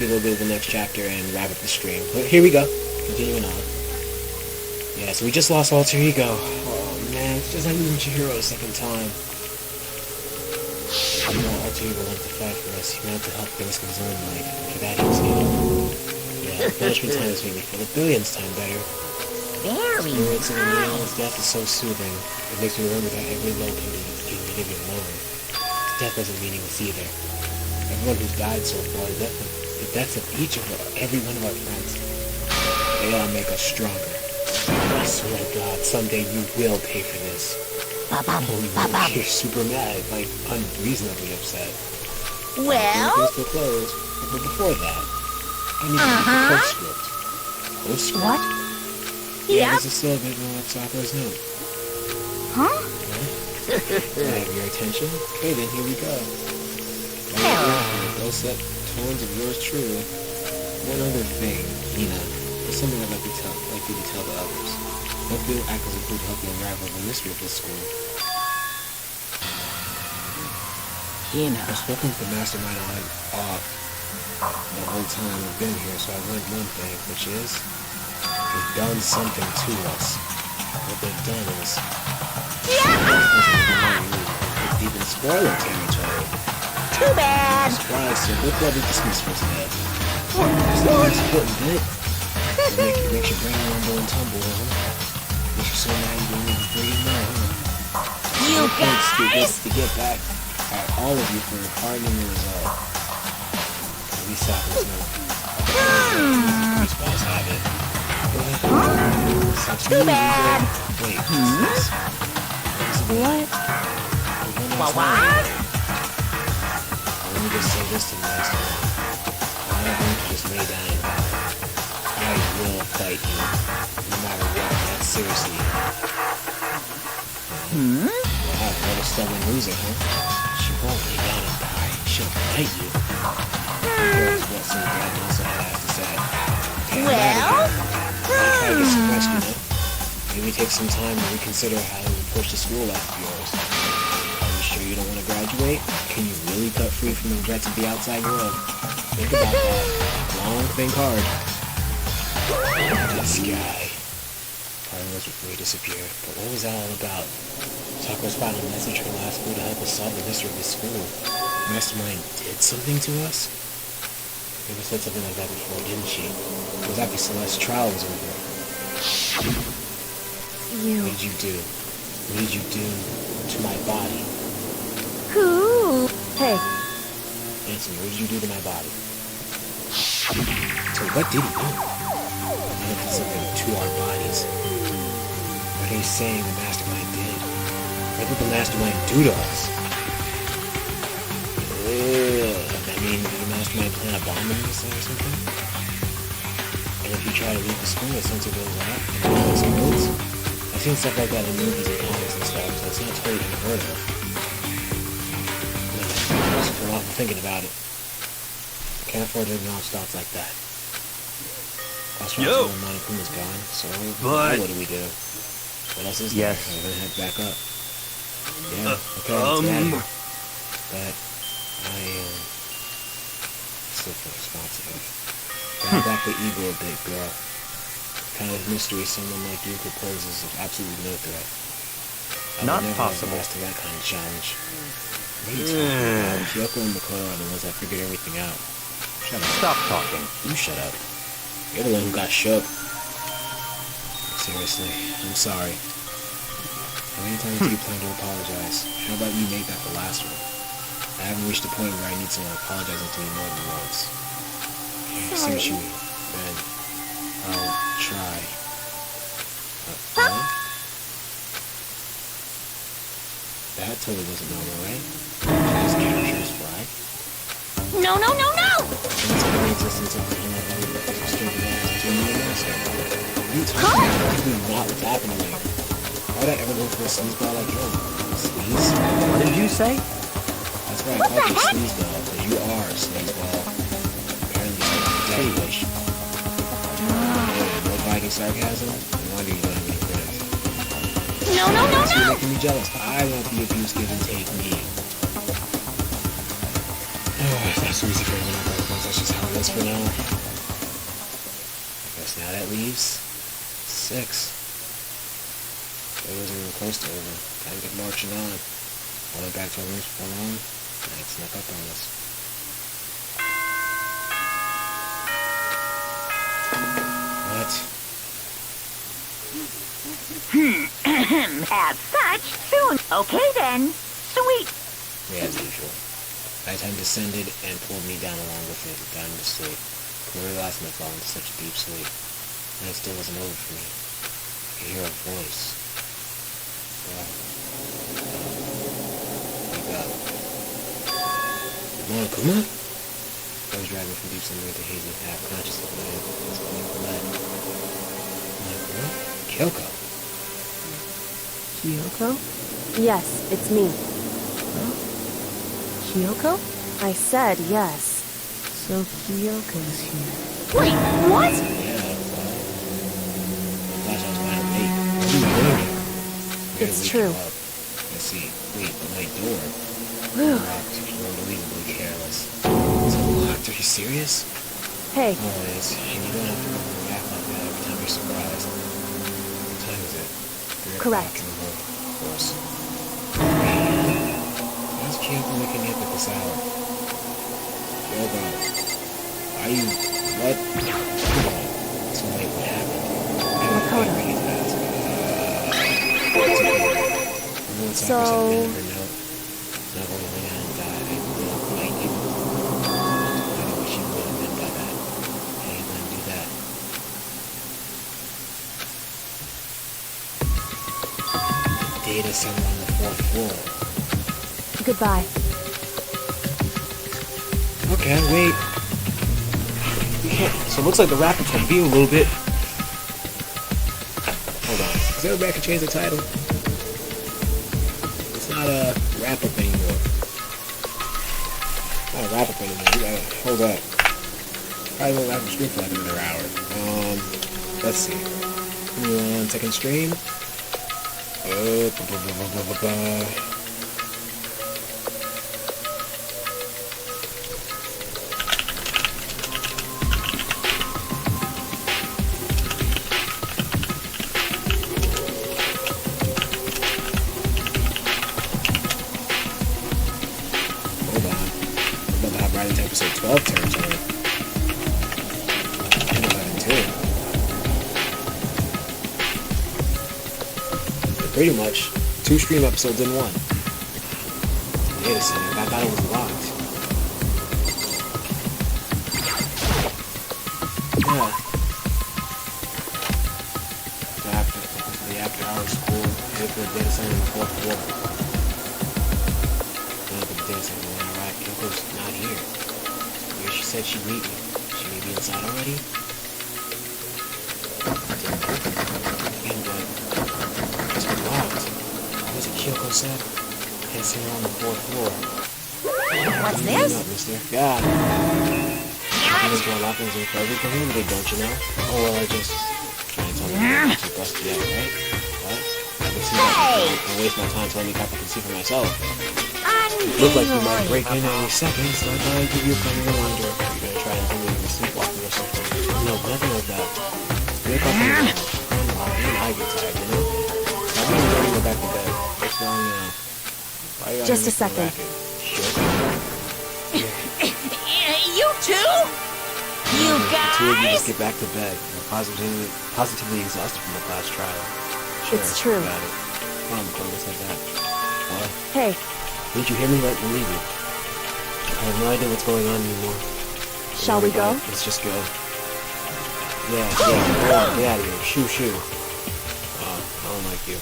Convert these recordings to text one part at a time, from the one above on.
a little bit of the next chapter and wrap up the stream. But here we go. Continuing on. Yeah, so we just lost Alter Ego. Oh man, it's just like losing Chihiro a second time. You know, Alter Ego went to fight for us. He wanted to help the risk of his own life. For that he was killed. Yeah, the punishment time has made me feel a billions times better. Very Spirits of nice. Neil's death is so soothing. It makes me remember that every low can leave you alone. Death wasn't meaningless either. Everyone who's died so far, the deaths of every one of our friends, they all make us stronger. I swear to God, someday you will pay for this. You're super mad, like unreasonably upset. Well? The still closed, but before that, I need to read the postscript. Postscript? What? Yeah, Yep. this is still a bit more like Sakura's note. Huh? I have your attention? Okay, then here we go. Those set tones of yours truly. One other thing, Nina, there's something I'd like you to tell the others. Hopefully it'll act as a clue to help you unravel the mystery of this school. I've spoken to the mastermind on and off the whole time I've been here, so I've learned one thing, which is they've done something to us. What they've done is it's deep in spoiler territory. Too bad. Surprise, so look what we dismissed for today. It's the most important bit. It makes your brain rumble and tumble, huh? Makes you so mad you don't even breathe now, huh? You guys! To get back at all of you for hardening the result. At least Sakura's note. These balls have it. Too bad. Wait, what's this? What? What? Let me just say this to the master. I'm not going to just lay down and die. I will fight you, no matter what. That's seriously. Wow, what a stubborn loser, huh? She won't lay down and die. She'll fight you. Here's what some guy also has to say. Okay, Well? try to get some rest, you know? Maybe take some time to reconsider how you approach the school life of yours. Are you sure you don't want to graduate? Can you really cut free from the regrets of the outside world? Think about that. Long, think hard. This guy. Pardon was before he disappeared, but what was that all about? Sakura's final message from last school to help us solve the mystery of this school. Mastermind did something to us? Never said something like that before, didn't she? It was after Celeste's trial was over. What did you do? What did you do to my body? Who? Hey. Answer me, what did you do to my body? So what did he do? He did something to our bodies. What are you saying the mastermind did? What did the mastermind do to us? I mean, did the mastermind plan a bomb on us or something? And if you try to leave the school, a sensor goes off and it explodes? I've seen stuff like that in movies and comics and stuff, so it's not totally unheard of. I just feel awful thinking about it. Can't afford to acknowledge thoughts like that. Also, Monokuma's gone, so what do we do? What else is there? We're gonna head back up. Yeah, okay, it's bad. But I still feel responsible. Gotta back the ego a bit, girl. The kind of mystery someone like you proposes is absolutely no threat. Not possible. To that kind of challenge. What are you talking about? Kyoko and Makoto are the ones that figured everything out. Shut up. Stop talking. You shut up. You're the one who got shook. Seriously, I'm sorry. How many times do you plan to apologize? How about you make that the last one? I haven't reached the point where I need someone apologizing to me more than once. Okay, I see what you mean. Then I'll try. Huh? That totally wasn't normal, right? These characters fly. No, no, no, no! It's the existence of the human because of stupid ass to me and master. What are you talking about? That's really not what's happening here. Why would I ever go for a sleazeball like him? Sleaze? What did you say? That's right, I called you sleazeball, because you are a sleazeball. Apparently, you're devilish. No biting sarcasm? No wonder you don't have any friends. No, no, no, You're no! making me jealous. I want the abuse give and take me. Oh, it's not so easy for everyone out there. suppose that's just how it is for now. I guess now that leaves 6. It wasn't even close to over. Time to get marching on. All the way back to our rooms for long. Night snuck up on us. What? As such, soon. Okay then. Sweet. Yeah, as usual. Nighttime descended and pulled me down along with it, down to sleep. Completely lost my fall into such a deep sleep. And it still wasn't over for me. I could hear a voice. Wake up. Come on, Kuma? I was driving from deep somewhere to hazy, half-conscious of my head. It's going for lead. I'm like, what? Kyoko. Kyoko? Yes, it's me. Kyoko? I said yes. So Kyoko's here. Wait, what? Yeah, well... Gosh, I was kind of late. What are you doing? It's true. Let's see. Wait, but my door... Whew. Locked. You're unbelievably careless. Is it locked? Are you serious? Hey, Always. And you don't have to react like that every time you're surprised. What time is it? 3 Correct. o'clock in the morning, of course. Man. How's Kyoko waking me up at this hour? Kyoko. Are you... What? Come on. So wait, what happened? I don't Makoto. think I need to ask. It's okay. Everyone So- suffers at the end of her note. Not going to lay down and die. I will fight you. I know what she would have meant by that. I ain't gonna do that. Data somewhere on the 4th floor. goodbye. Okay, wait. So it looks like the rapper's gonna be a little bit. Hold on. Is there a way I can change the title? It's not a rapper thing anymore. Not a rapper thing anymore. You gotta hold up. Probably won't have to stream for like another hour. Let's see. Give me 1 second stream. Hold on. I'm about to hop right into episode 12 territory. I'm 11 too. Pretty much 2 stream episodes in 1. Wait a second, I thought it was locked. Yeah. The after hours school, headed for the data center on the 4th floor. Going up at the data center when I arrived, Kyoko's not here. Where she said she'd meet me. She may be inside already? And this was locked. What was it Kyoko said? It's here on the 4th floor. What's Clean this? up, mister. God. Lockings are lockings in for everything here today, don't you know? Oh, well, I just try and tell me you're too busted yet, right? What? I can see that. I waste my time telling me crap I can see for myself. Look like you might break in any second, so I thought I'd give you a friendly reminder. You're gonna try and tell me you're sleepwalking or something. No, nothing like that. Wake up in the morning. Even I get tired, you know? I'm gonna go back to bed. What's wrong now? Why are you Just a out here making second. racket? Sure. You too? You The two of you just guys? get back to bed. You're positively exhausted from the last trial. Sure, It's true. Got it. Come on, Makoto, let's have that. What? Hey, Didn't you hear me right when leaving? I have no idea what's going on anymore. shall we go? Let's just go. Yeah, go on, get out of here. Shoo. I don't like you.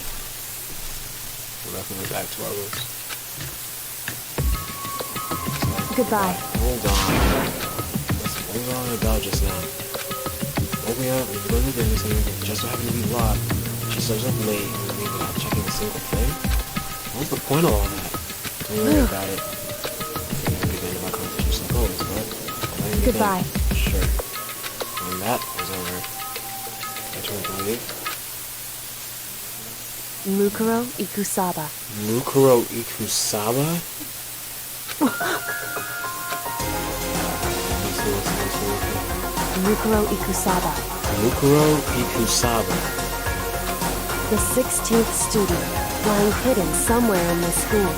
We're definitely back to our rooms. Goodbye. Hold on. Listen, what was on about just now? Woke me up, we go to the dinner center, it just so happened to be locked. She shows up late, and me without checking a single thing. What was the point of all that? Don't worry about it. I'm gonna begin my conversation like always, but I'll let you Goodbye. think. Sure. When that was over, I turned to leave. Mukuro Ikusaba. Mukuro Ikusaba? These little Mukuro Ikusaba. Mukuro Ikusaba. The 16th student, lying hidden somewhere in this school.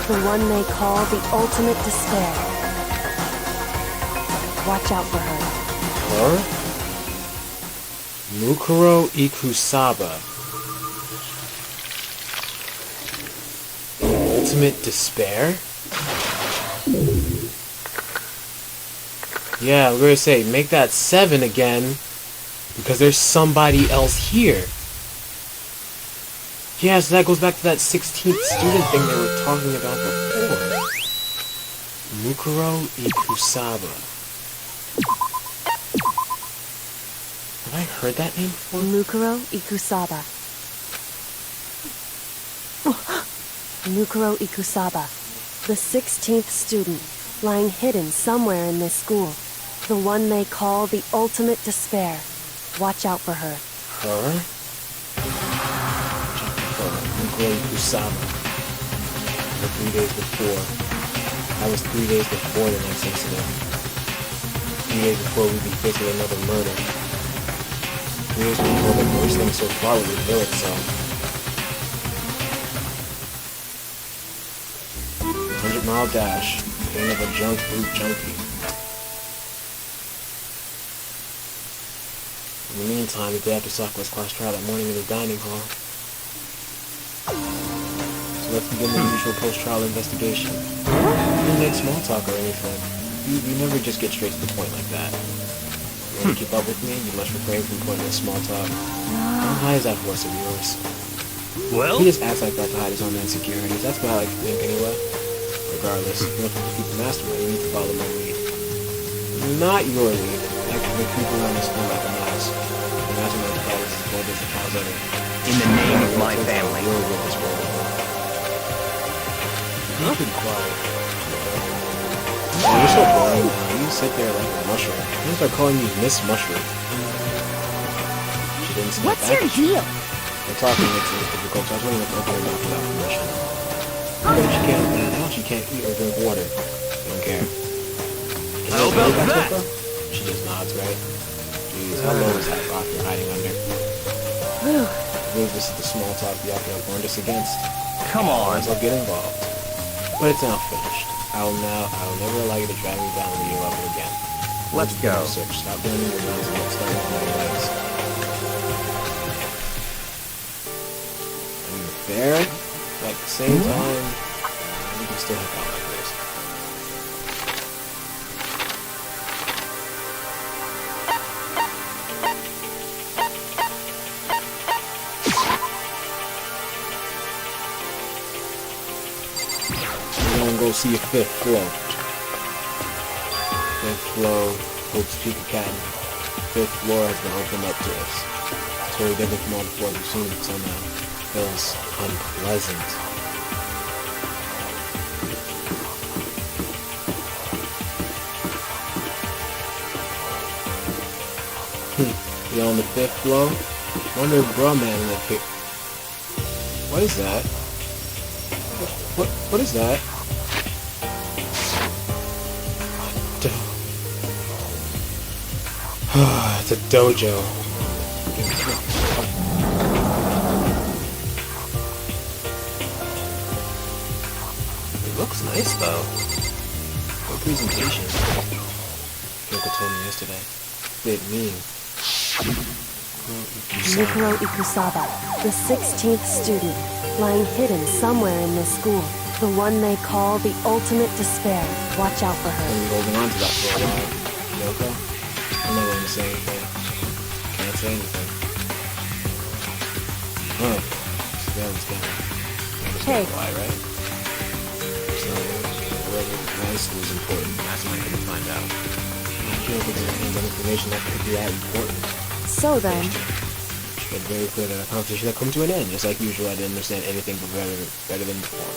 The one they call the ultimate despair. Watch out for her. Her? Mukuro Ikusaba. Ultimate despair? Yeah, we're gonna say, make that 7 again, because there's somebody else here. Yeah, so that goes back to that 16th student thing they were talking about before. Mukuro Ikusaba. Have I heard that name before? Mukuro Ikusaba. Mukuro Ikusaba. The 16th student, lying hidden somewhere in this school. The one they call the ultimate despair. Watch out for her. Her? Mukuro Ikusaba. For 3 days before. That was 3 days before the next incident. 3 days before we'd be facing another murder. 3 days before the worst thing so far would reveal itself. 100-mile dash. Pain of a junk food junkie. In the meantime, the day after Sakura's class trial that morning in the dining hall. So let's begin the usual post-trial investigation. We didn't make small talk or anything. You never just get straight to the point like that. You want to keep up with me? You must refrain from pointless small talk. How high is that horse of yours? Well? He just acts like that to hide his own insecurities. That's what I like to think anyway. Regardless, if you want to defeat the mastermind, you need to follow my lead. Not your lead. Actually, creep around this school like a mouse. The mastermind follows his bold as the cows other. In the name of my family. You're with this world. You should be quiet. You're so boring now. You sit there like a mushroom. I'm gonna start calling you Miss Mushroom. She didn't step What's back. your deal? The talking makes it difficult, so I was wondering if open her mouth without permission. She can't eat or drink water. Don't care. How about that? She just nods, right? Jeez, how low is that rock you're hiding under? Whew. I believe this is the small talk the Yakima warned us against. Come on. I'll get involved. But it's now finished. I will never allow you to drag me down to your level again. Let's go. Research. Stop blaming your guns and let's start with my legs. And there, at the same time, we can still help out like this. We're gonna go see a fifth floor. Fifth floor, Hope's Peak Academy. Fifth floor has been opened up to us. It's very different from all the floors we've seen until now. It feels unpleasant. You on the fifth floor? Wonder if Bro Man in the pic. What is that? What is that? It's a dojo. It looks nice though. Good presentation. Yoko told me yesterday. Bit mean. Mukuro Ikusaba, the 16th student, lying hidden somewhere in this school. The one they call the ultimate despair. Watch out for I've her. been holding on to that for a while. Yoko? I'm not going to say anything. Can't say anything. Oh. So that was down. Hey. Why, right? So, whatever high school is important, that's what I'm going to find out. I'm sure if it's hands on information that could be that important. So then, But very clear that our conversation had come to an end. Just like usual, I didn't understand anything but better than before.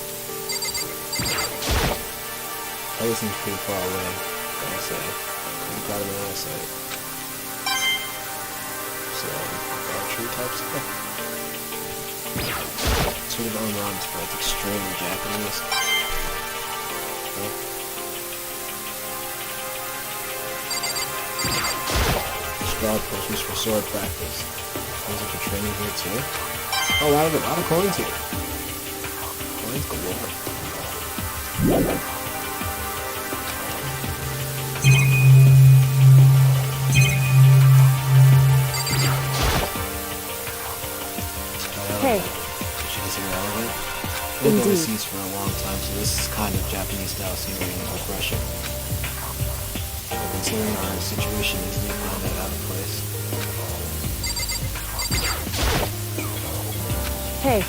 I listened pretty far away, I'll say. Pretty proud of my eyesight. So, true type stuff. Sort of on arms for like extremely Japanese. Okay. guard posts for sword practice. There's like a training here too. Oh wow, a lot of coins here. Coins galore. Hey. Should consider relevant. I've been Indeed. overseas for a long time, so this is kind of Japanese style scenery is refreshing. But considering our situation, isn't it kind of out of place? Hey.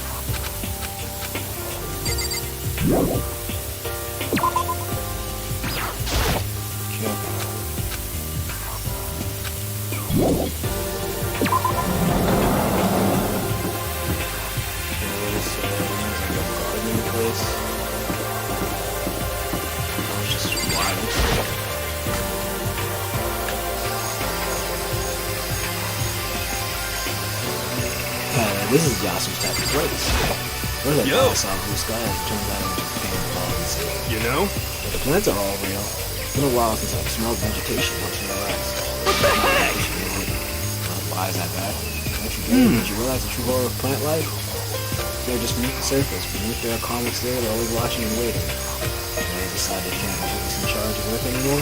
This is Yasu's type of place. Where's that boss on blue sky? It turns out I'm just paying the ball and see. You know? But the plants are all real. It's been a while since I've smelled vegetation once in my life. What the heck? Why is that bad? Don't you get it? Did you realize the true horror of plant life? They're just beneath the surface. Beneath their comics there, they're always watching and waiting. And they decide they can't put this in charge of Earth anymore.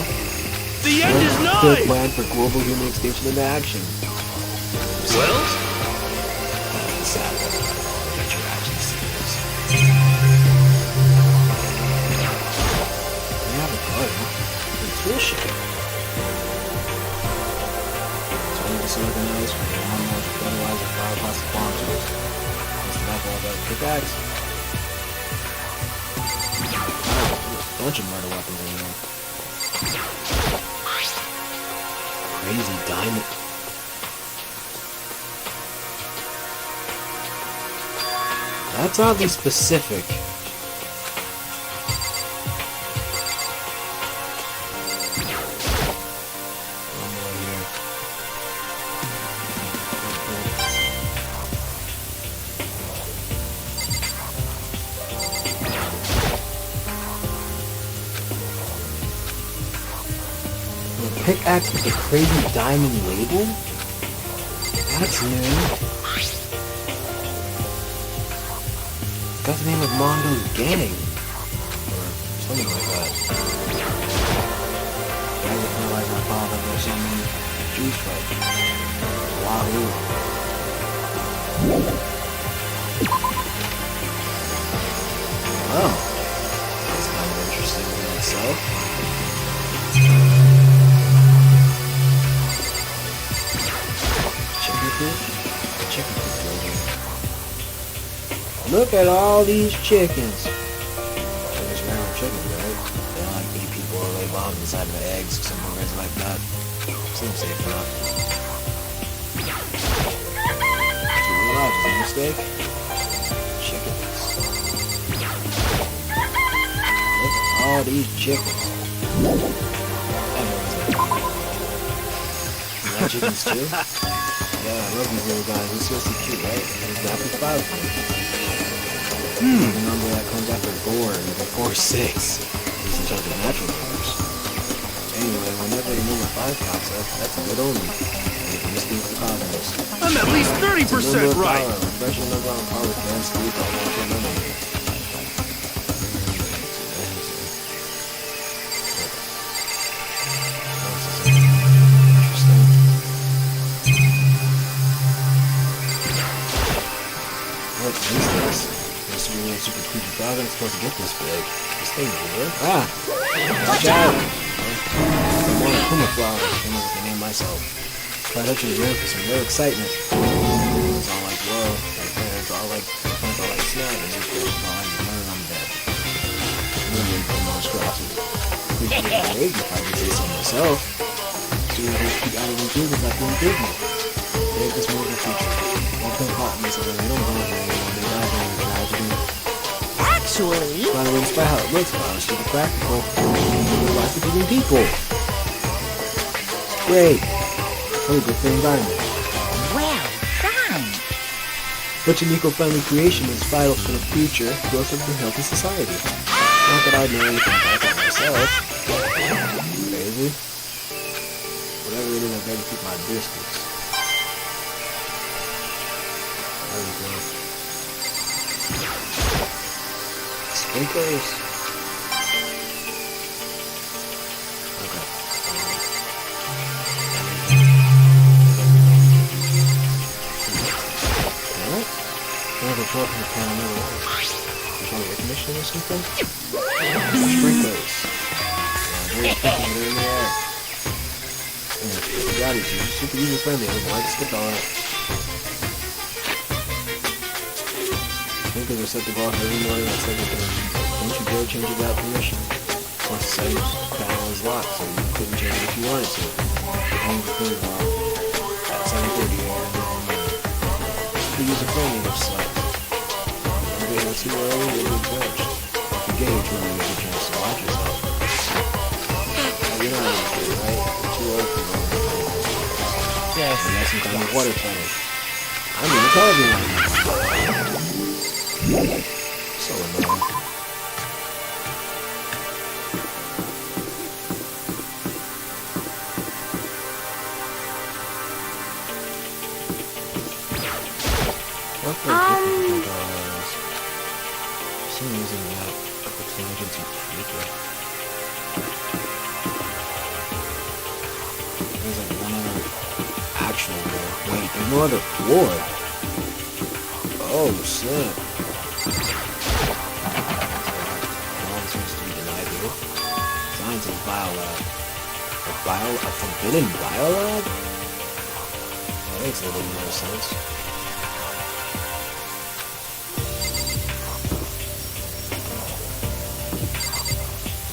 The end is Their nigh! plan for global human extinction into action. Well? Sad that you're actually serious. We have a garden. A tool shed. It's all disorganized from the lawnmower to fertilizer, fire pots to farm tools. What's the back all that pickaxe? There's a bunch of murder weapons in here. Crazy diamond. That's oddly specific. One more here. A pickaxe with a crazy diamond label? That's new. Got the name of Mondo's gang. Or something like that. I didn't realize my father was some juice fight. Wahoo. Oh. That's kind of interesting in itself. Chicken coop? Chicken coop building. Look at all these chickens. So there's random chickens, right? They don't like eat people or lay bombs inside of their eggs or something crazy like that. Seems safe enough. Too large, is that a mistake? Chickens. Look at all these chickens. Everyone's like, you like chickens too? Yeah, I love these little guys. They're supposed to be cute, right? There's exactly 5 of them. The number that comes after 4 and before 6 is in terms of natural numbers. Anyway, whenever the number 5 pops up, that's a good omen. And it must be the cosmos. I'm at least 30% right! Refresh your number on par with Van Sleep, I'll want your number. Interesting. What is this? Really super creepy dog. I'm supposed to get this big. This thing is weird. Ah! Watch out! I want a Puma flower. I came up with the name myself. So I thought you were in for some real excitement. It's all like, whoa. It's all like snapping. It's all like, I'm dead. Really cool monstrosity. Pretty big if I could say so myself. So we're going to keep adding improvements like we did me. Make this movie feature. Don't think hot me so that they don't bother anyone. They die during the tragedy. Actually... By the way, despite how it looks, it's super practical. Lots of living people. Great. Really good for the environment. Well done. Such an eco-friendly creation is vital for the future growth of a healthy society. Not that I know anything about that myself. Crazy. Whatever it is, better keep my distance. There we go. Sprinklers. Okay. What? Can I control from the panel number 1? Control the air conditioning or something? Sprinklers. Yeah, very sprinkling in the air. Yeah, these are super user friendly. I don't like to skip on it. Sprinklers are set to go off every morning at 7 a.m. Once you go, change without permission. Once the setting panel is locked, so you couldn't change it if you wanted to. Change the thing off at 7:30 a.m. every morning. Super user friendly if so. If you're able too early, you'll be judged. If you get here too early, you'll be judged, so watch yourself. You're not really good, right? You're too old for that. Yes. And that's some kind of water fetish. I'm gonna tell everyone. So annoying. What the different dollars? For some reason that looks like it's freaky. There's like one other actual door. Wait, there's no other floor. Oh, snap. All seems to be denied here. Signs of biolab. A forbidden biolab? That makes a little more sense.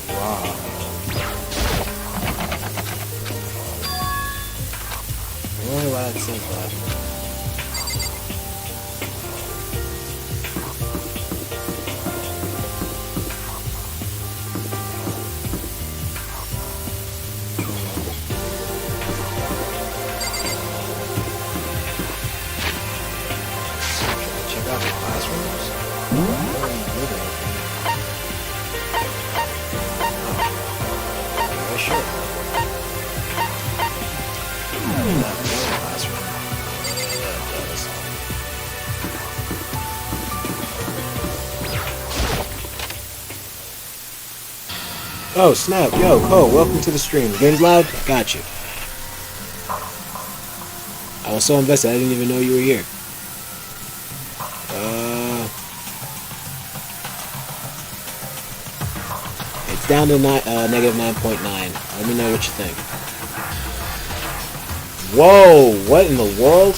Wow. I wonder why that says that. Check out the classrooms. Yeah, sure. Classroom. Oh snap, yo, Cole, welcome to the stream. The game's live? Got you. I was so invested, I didn't even know you were here. It's down to negative 9.9. Let me know what you think. Whoa, what in the world?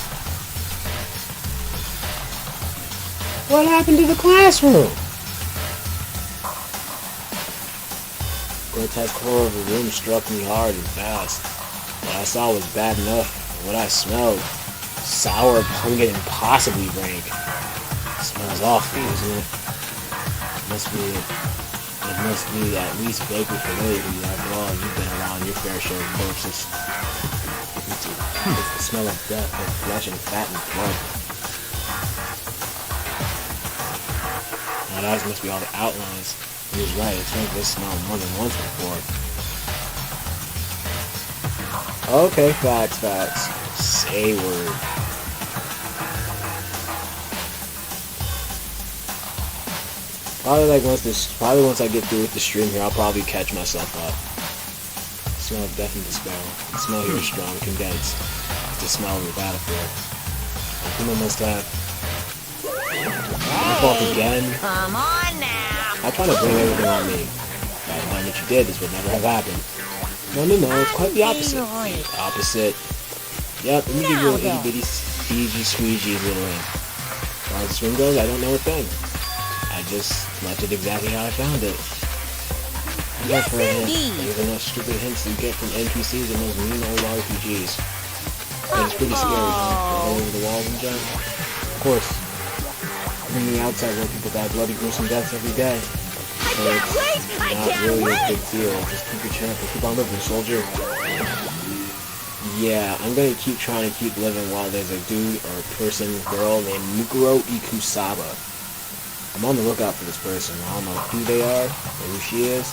What happened to the classroom? Grotesque horror of the room struck me hard and fast. What I saw was bad enough. What I smelled, sour, pungent, and possibly rank. It smells awful, doesn't it? It must be at least vaguely familiar to you. After all, you've been around your fair share of corpses. It's the smell of death, of flesh and fat and blood. Now that must be all the outlines. He was right, it's like this smell more than once before. Okay, facts. Say word. Probably once I get through with the stream here, I'll probably catch myself up. The smell of death and despair. The smell here is strong, condensed. It's the smell of the battlefield. People must have. My fault again. Come on now. I'm trying to blame everything on me. If I had done what you did, this would never have happened. No, it's quite the opposite. Opposite. Yep, let me give you an itty bitty squeegee squeegee little hint. As far as the swing goes, I don't know a thing. I just left it exactly how I found it. I got for a hint. There's enough stupid hints you get from NPCs and those mean old RPGs. But it's pretty scary, huh? All over the walls and junk. Of course. From the outside where people die bloody gruesome deaths every day. So it's not really a big deal. Just keep your chin up and keep on living, soldier. Yeah, I'm gonna keep trying to keep living while there's a dude or a person, girl named Mukuro Ikusaba. I'm on the lookout for this person. I don't know who they are or who she is,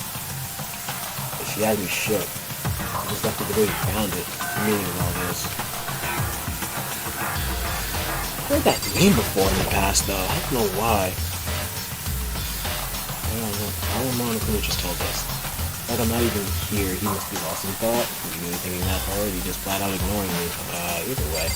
but she has me shook. just left it the way you found it. The meaning of all this. I've heard that name before in the past, though. I don't know why. I don't know. How Monica just told us. Like I'm not even here. He must be lost in thought. Is he really thinking that hard? He just flat out ignoring me. Either way.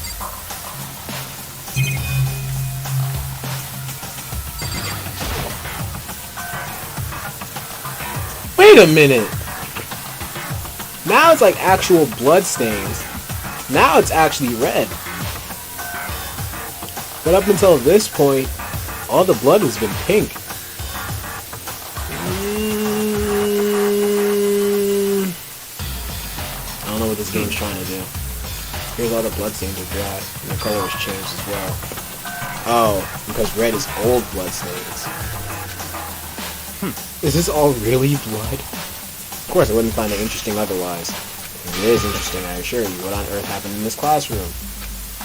Wait a minute! Now it's like actual blood stains. Now it's actually red. But up until this point, all the blood has been pink. I don't know what this game's trying to do. Here's all the blood stains are dry, and the color has changed as well. Oh, because red is old blood stains. Is this all really blood? Of course, I wouldn't find it interesting otherwise. If it is interesting, I assure you. What on earth happened in this classroom?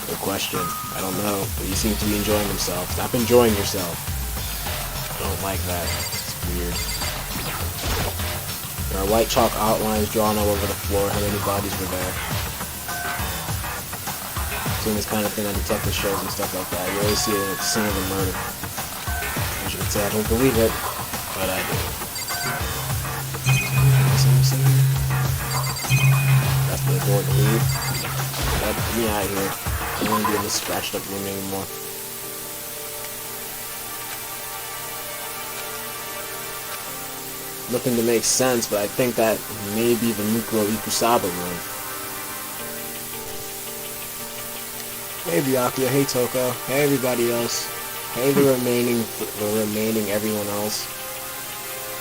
Good question. I don't know, but you seem to be enjoying yourself. Stop enjoying yourself. I don't like that. It's weird. There are white chalk outlines drawn all over the floor. How many bodies were there? Seeing this kind of thing on detective shows and stuff like that, you always see it at the scene of a murder. As you can say, I don't believe it, but I do. That's the door to leave. Get me out of here. I don't want to be in this scratched up room anymore. Nothing to make sense, but I think that may be the Mukuro Ikusaba room. Hey Byakuya, hey Toko, hey everybody else. Hey the remaining everyone else.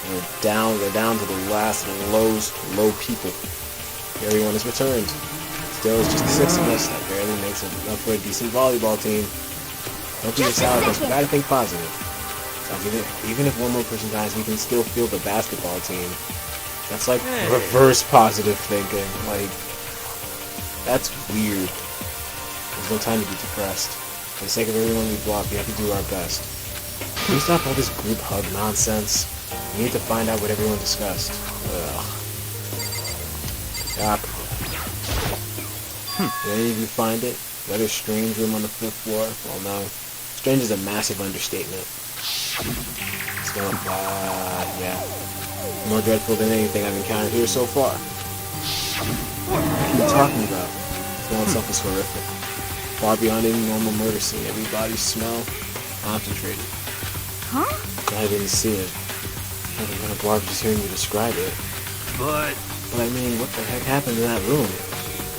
They're down to the last low people. Everyone has returned. Still, it's just the six of us. That barely makes enough for a decent volleyball team. Don't be sour, we gotta think positive. Even if one more person dies, we can still field the basketball team. That's like reverse positive thinking. Like, that's weird. There's no time to be depressed. For the sake of everyone we block, we have to do our best. Can we stop all this group hug nonsense? We need to find out what everyone discussed. Ugh. Stop. Did any of you find it? The other strange room on the 5th floor? Well, no. Strange is a massive understatement. Smell of, yeah. More dreadful than anything I've encountered here so far. What are you talking about? The smell itself is horrific. Far beyond any normal murder scene. Every body's smell concentrated. Huh? I didn't see it. I think I'm gonna just hearing you describe it. But I mean, what the heck happened in that room?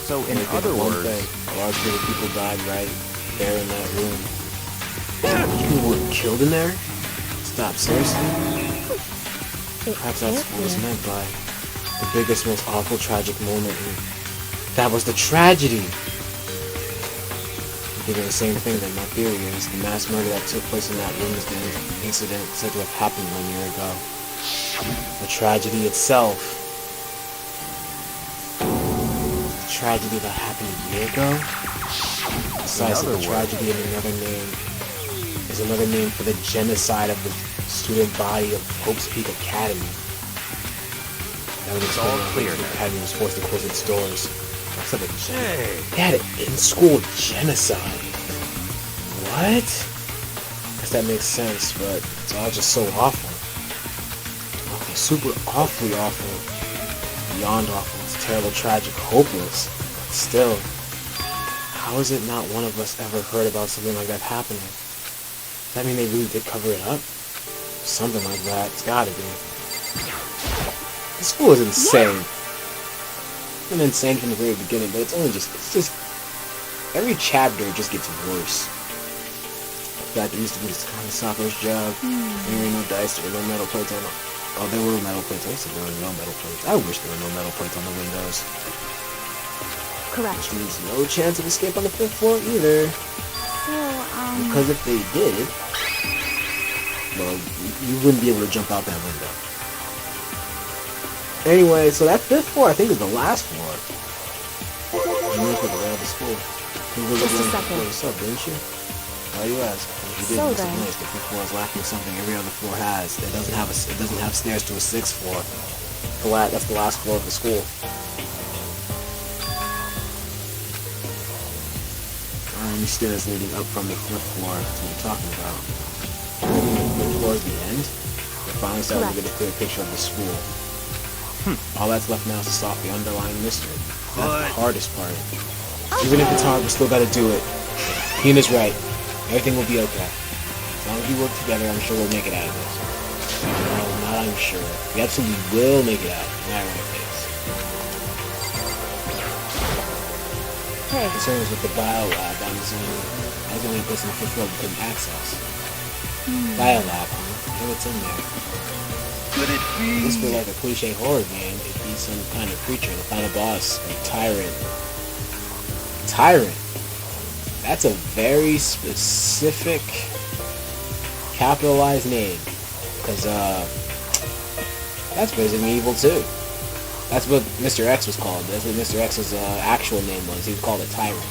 so in other words, a large group of people died right there in that room. People were killed in there? Stop, seriously? Perhaps that's what was meant by the biggest, most awful, tragic moment. That was the tragedy! I'm thinking the same thing that my theory is. The mass murder that took place in that room is the incident said to have happened 1 year ago. The tragedy itself. The tragedy that happened a year ago? Besides the tragedy in another name. Is another name for the genocide of the student body of Hope's Peak Academy. That was all clear. The academy was forced to close its doors. That's like a they had an in-school genocide. What? Guess that makes sense, but it's all just so awful. Okay, super awfully awful. Beyond awful. It's terrible, tragic, hopeless. But still, how is it not one of us ever heard about something like that happening? Does that mean they really did cover it up? Something like that. It's gotta be. This school is insane. It's been insane from the very beginning, but it's just every chapter just gets worse. In fact, it used to be this kind of Sakura's job. There were no dice, there were no metal plates on the... Oh, there were metal plates. I said there were no metal plates. I wish there were no metal plates on the windows. Correct. Which means no chance of escape on the 5th floor either. Because if they did, well, you wouldn't be able to jump out that window. Anyway, so that 5th floor, I think, is the last floor. You looked at the way of the school. Just a second. What's up, didn't you? Why you ask? You did. So It's then, nice. The 5th floor is lacking something every other floor has. It doesn't have stairs to a 6th floor. That's the last floor of the school. only stairs leading up from the 5th floor. That's what we're talking about. Maybe the 5th floor is the end? We're finally starting to get a clear picture of the school. All that's left now is to solve the underlying mystery. That's the hardest part. Even if it's hard, we still gotta do it. Hina's right. Everything will be okay. As long as we work together, I'm sure we'll make it out of this. No, not I'm sure. We absolutely will make it out. No matter what it is. Hey, Concern is with the bio lab. I was the only person in the 5th floor we couldn't access. Bio lab, huh? You know what's in there? Could it This be? feels like a cliche horror game. It'd be some kind of creature, the final boss, a tyrant. Tyrant. That's a very specific capitalized name. Because, that's Resident Evil 2. That's what Mr. X was called. That's what Mr. X's actual name was. He was called a tyrant.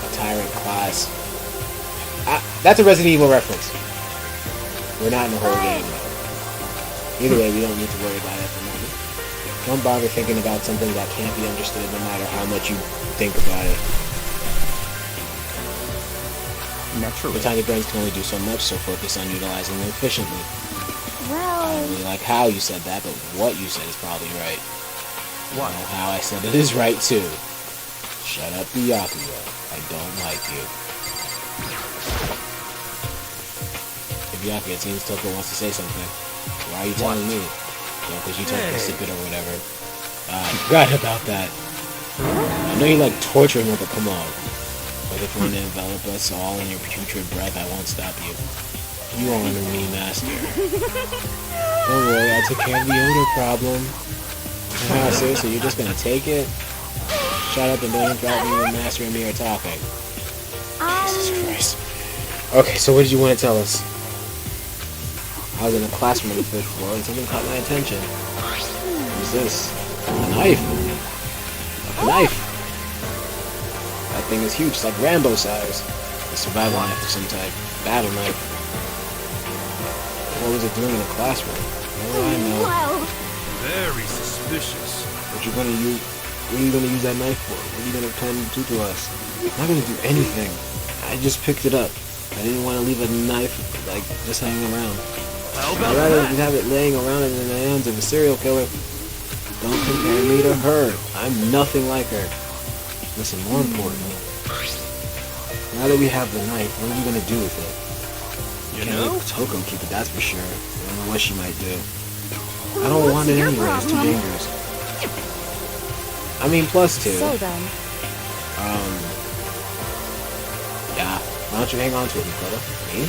A tyrant class. That's a Resident Evil reference. We're not in a horror game, though. Either way, we don't need to worry about it at the moment. Don't bother thinking about something that can't be understood no matter how much you think about it. Naturally. Your tiny brains can only do so much, so focus on utilizing them efficiently. I well, don't really like how you said that, but what you said is probably right. What? Well, how I said it is right, too. Shut up, Byakuya. I don't like you. If Byakuya, it seems Toko wants to say something. Why are you telling me? Because you told me to Hey. sip it or whatever. I forgot about that. I know you like torturing her, but come on. But if you want to envelop us all in your putrid breath, I won't stop you. You honor me, master. Don't worry, I took care of the odor problem. Seriously, you're just gonna take it? Shut up and don't interrupt me when master and me are talking. Jesus Christ. Okay, so what did you want to tell us? I was in a classroom on the 5th floor and something caught my attention. What is this? A knife! A knife! That thing is huge, it's like Rambo size. A survival knife of some type. Battle knife. What was it doing in a classroom? What do I know? well, Very suspicious. What are you gonna use that knife for? What are you gonna plan to do to us? I'm not gonna do anything. I just picked it up. I didn't want to leave a knife like just hanging around. How I'd about rather that? have it laying around in the hands of a serial killer. Don't compare me to her. I'm nothing like her. Listen, more importantly, now that we have the knife, what are you gonna do with it? You Can't know? let Toko keep it, that's for sure. I don't know what she might do. I don't want it your anyway, it's too problem? dangerous. I mean, plus 2. so then. Yeah. Why don't you hang on to it, Dakota? Me?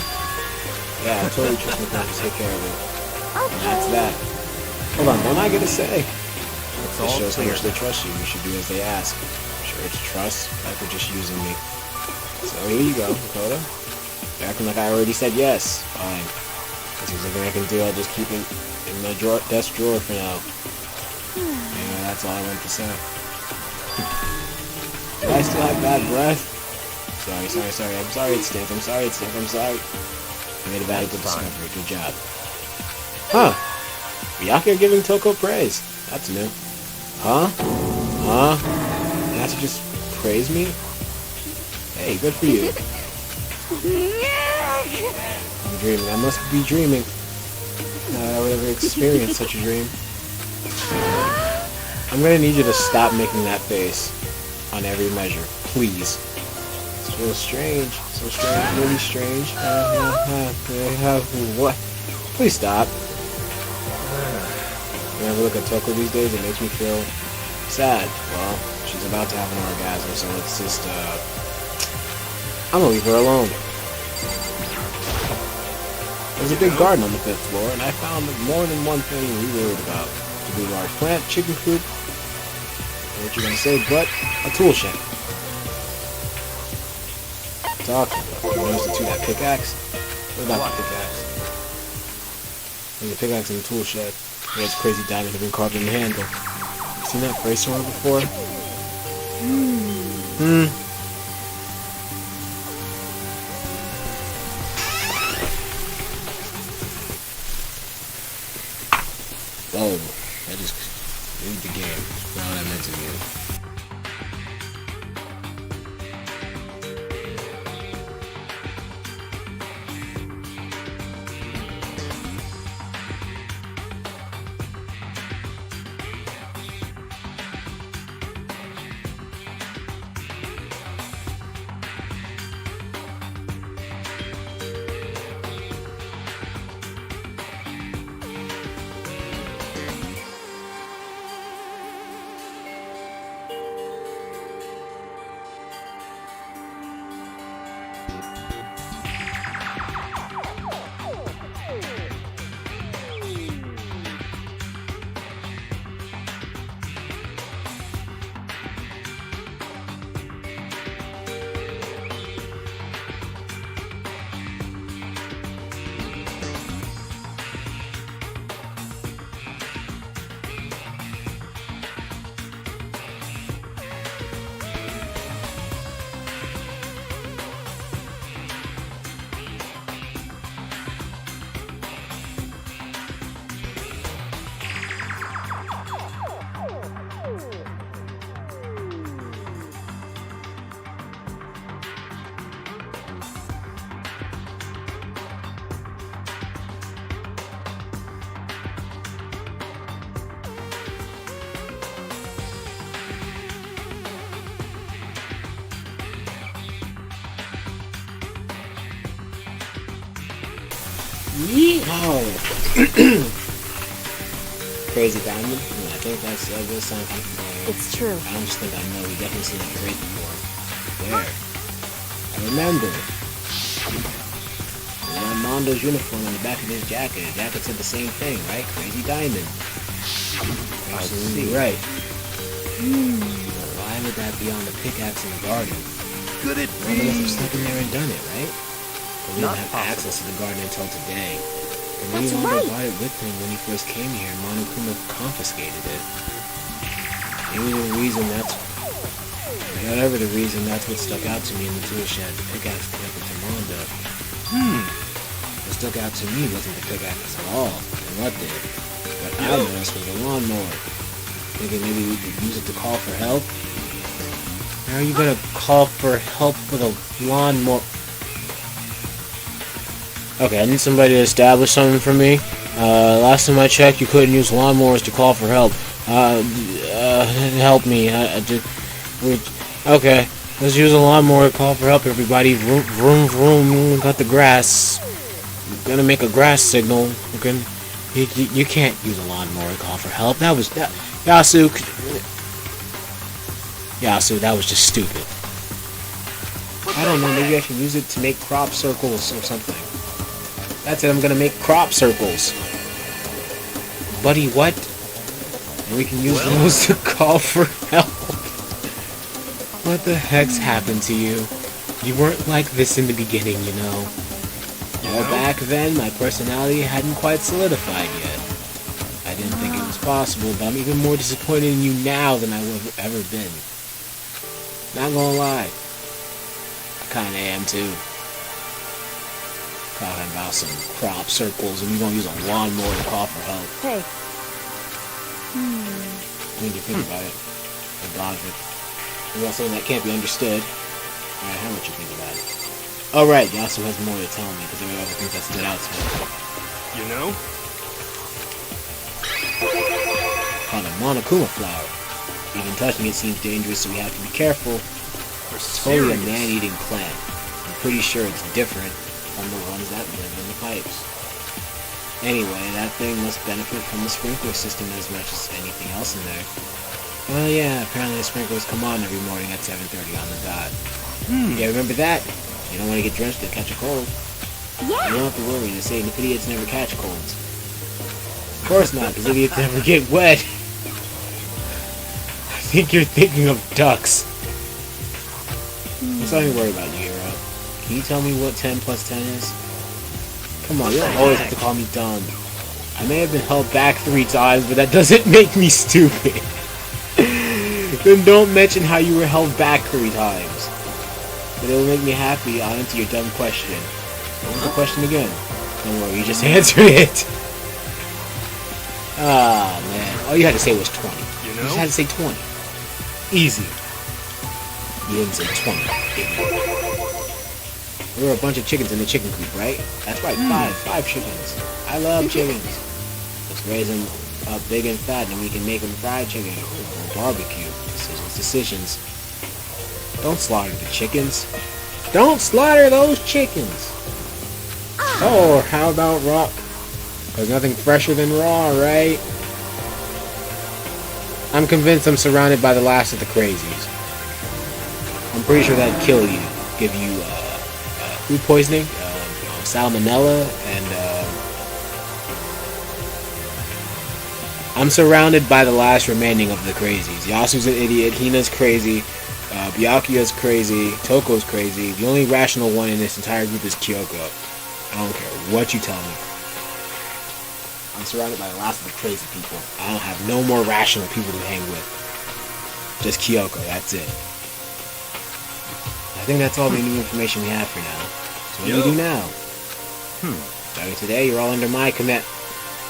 Yeah, I totally trust Nicole to take care of it. And that's that. Hold on, don't I get a say? It's This all shows how clear. much they trust you. You should do as they ask. Sure, it's trust, like we're just using me. So here you go, Dakota. You're acting like I already said yes. Fine. If there's anything I can do, I'll just keep it in my desk drawer for now. Yeah, that's all I want to say. Do I still have bad breath? Sorry. I'm sorry it's stiff. I'm sorry. You made a valuable discovery. Good job. Huh. Byakuya giving Toko praise. That's new. Huh? You have to just praise me? Hey, good for you. I'm dreaming. I must be dreaming. I would ever experience such a dream. I'm gonna need you to stop making that face on every measure. Please. It feels strange. So strange. Really strange. What? Please stop. Whenever I look at Toko these days, it makes me feel sad. Well, she's about to have an orgasm, so let's just, I'm gonna leave her alone. There's a big garden on the 5th floor, and I found more than one thing we worried about. A big large plant, chicken coop, what you gonna say, but a tool shed. Talking about. You notice the two, that pickaxe? What about the pickaxe? There's a pickaxe in the tool shed. There's crazy diamond have been carved in the handle. You seen that phrase somewhere before? Whoa, I just leave the game. That's not what I meant to do. Yeehaw! Crazy Diamond? I think that's a good sound familiar. It's true. I don't just think I know, we definitely seen that phrase before. Where? I remember. On Mondo's uniform on the back of his jacket. His jacket said the same thing, right? Crazy Diamond. Absolutely right. Why would that be on the pickaxe in the garden? Could it One of us have be? snuck in there and done it, right? But we Not didn't have possible. access to the garden until today. And That's maybe Mondo right. brought it with him when he first came here and Monokuma confiscated it. Maybe the reason that's... Whatever the reason, that's what stuck out to me in the tool shed. The pickaxe connected to Mondo. What stuck out to me wasn't the pickaxe at all. And what did? What I noticed was the lawnmower. Thinking maybe we could use it to call for help? How are you gonna call for help with a lawnmower? Okay, I need somebody to establish something for me. Last time I checked, you couldn't use lawnmowers to call for help. Help me. Okay, let's use a lawnmower to call for help, everybody. Vroom, vroom, vroom. Got the grass. I'm gonna make a grass signal. Okay. You can't use a lawnmower to call for help. That was... Yasu, that was just stupid. I don't know, maybe I should use it to make crop circles or something. That's it, I'm gonna make crop circles. Buddy, what? And we can use those to call for help. What the heck's happened to you? You weren't like this in the beginning, you know. Well, back then, my personality hadn't quite solidified yet. I didn't think it was possible, but I'm even more disappointed in you now than I've ever been. Not gonna lie. I kinda am too. Talking about some crop circles and you gonna use a lawnmower to call for help. Hey, When you think about it, the logic. It's not something that can't be understood. Alright, how much you think about it? Alright, Yasu has more to tell me because there were other things that stood out to me. You know? Called a Monokuma flower. Even touching it seems dangerous, so we have to be careful. For It's totally a serious. man-eating plant. I'm pretty sure it's different from the ones that live in the pipes. Anyway, that thing must benefit from the sprinkler system as much as anything else in there. Well, yeah, apparently the sprinklers come on every morning at 7:30 on the dot. Yeah, remember that? You don't want to get drenched and catch a cold. You don't have to worry, they say idiots never catch colds. Of course not, because idiots never get wet. I think you're thinking of ducks. I'm sorry to worry about you, hero. Can you tell me what 10 plus 10 is? Come on, you don't always have to call me dumb. I may have been held back 3 times, but that doesn't make me stupid. Then don't mention how you were held back 3 times. But it will make me happy I'll answer your dumb question. What was the question again? Don't worry, you just answered it. Ah, man. All you had to say was 20. You You just know? had to say 20. Easy. You didn't say 20, idiot. There were a bunch of chickens in the chicken coop, right? That's right, 5 chickens. I love chickens. Let's raise them up big and fat, and we can make them fried chicken or barbecue. Decisions. Don't slaughter the chickens. Don't slaughter those chickens. Oh, how about raw? There's nothing fresher than raw, right? I'm convinced I'm surrounded by the last of the crazies. I'm pretty sure that'd kill you. Give you food poisoning, salmonella, and I'm surrounded by the last remaining of the crazies. Yasu's an idiot, Hina's crazy, Byakuya's crazy, Toko's crazy. The only rational one in this entire group is Kyoko. I don't care what you tell me. I'm surrounded by the last of the crazy people. I don't have no more rational people to hang with. Just Kyoko, that's it. I think that's all the new information we have for now. So what do we do now? Starting today, you're all under my command.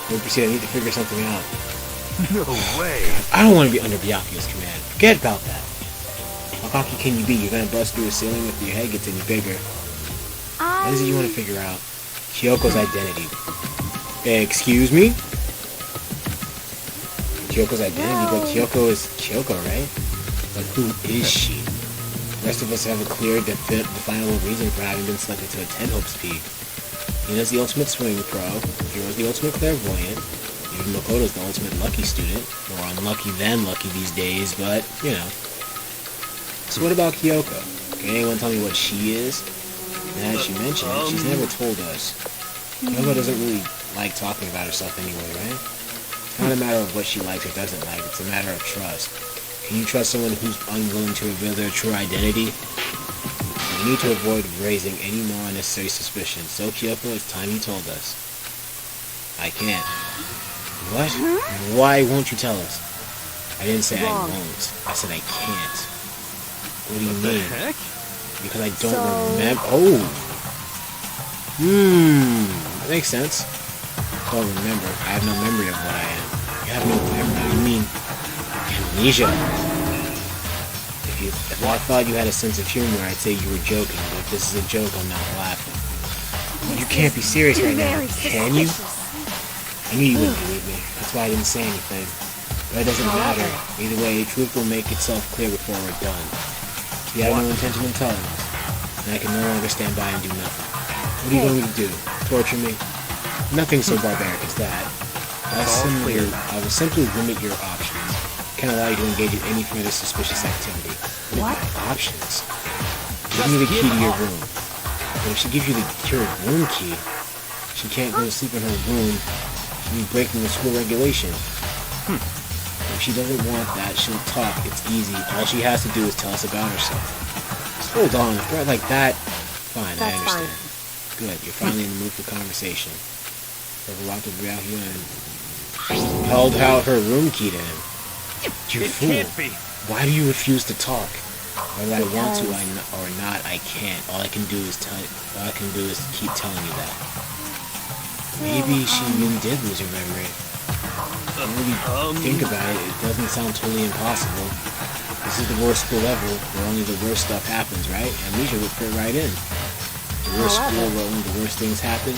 We'll proceed, I need to figure something out. No way. I don't want to be under Byakuya's command. Forget about that. How cocky can you be? You're gonna bust through a ceiling if your head gets any bigger. What is it you want to figure out? Kyoko's identity. Excuse me? Kyoko's identity, but Kyoko is Kyoko, right? But who is she? The rest of us have a clear, definable reason for having been selected to attend Hope's Peak. Mina's the ultimate swimming pro, Hiro's the ultimate clairvoyant, even Makoto's the ultimate lucky student. More unlucky than lucky these days, but, you know. So what about Kyoko? Can anyone tell me what she is? And as she mentioned, she's never told us. Kyoko doesn't really like talking about herself anyway, right? It's not a matter of what she likes or doesn't like, it's a matter of trust. Can you trust someone who's unwilling to reveal their true identity? You need to avoid raising any more unnecessary suspicions. So Kyoko, it's time you told us. I can't. What? Why won't you tell us? I didn't say I won't. I said I can't. What do you mean? Heck? Because I don't remember. Oh! That makes sense. Don't remember. I have no memory of what I am. You have no memory? You mean amnesia? If I thought you had a sense of humor, I'd say you were joking, but if this is a joke, I'm not laughing. You can't be serious right now, can you? I knew you wouldn't believe me. That's why I didn't say anything. But it doesn't matter. Either way, truth will make itself clear before we're done. You have no intention of telling us, and I can no longer stand by and do nothing. What are you going to do? Torture me? Nothing so barbaric as that. I will simply limit your options. Can't allow you to engage in any further suspicious activity. What? Options? Give me the key to your room. But if she gives you your room key, she can't go to sleep in her room. She'll be breaking the school regulation. If she doesn't want that, she'll talk. It's easy. All she has to do is tell us about herself. Just hold on. A threat like that? Fine, I understand. Good. You're finally in the mood for conversation. Trevor walked over out here and held out her room key to him. You fool. Can't be. Why do you refuse to talk? Whether I want to or not, I can't. All I can do is keep telling you that. Maybe she really did lose her memory. When you think about it, it doesn't sound totally impossible. This is the worst school ever, where only the worst stuff happens, right? Amnesia would fit right in. The worst school where only the worst things happen?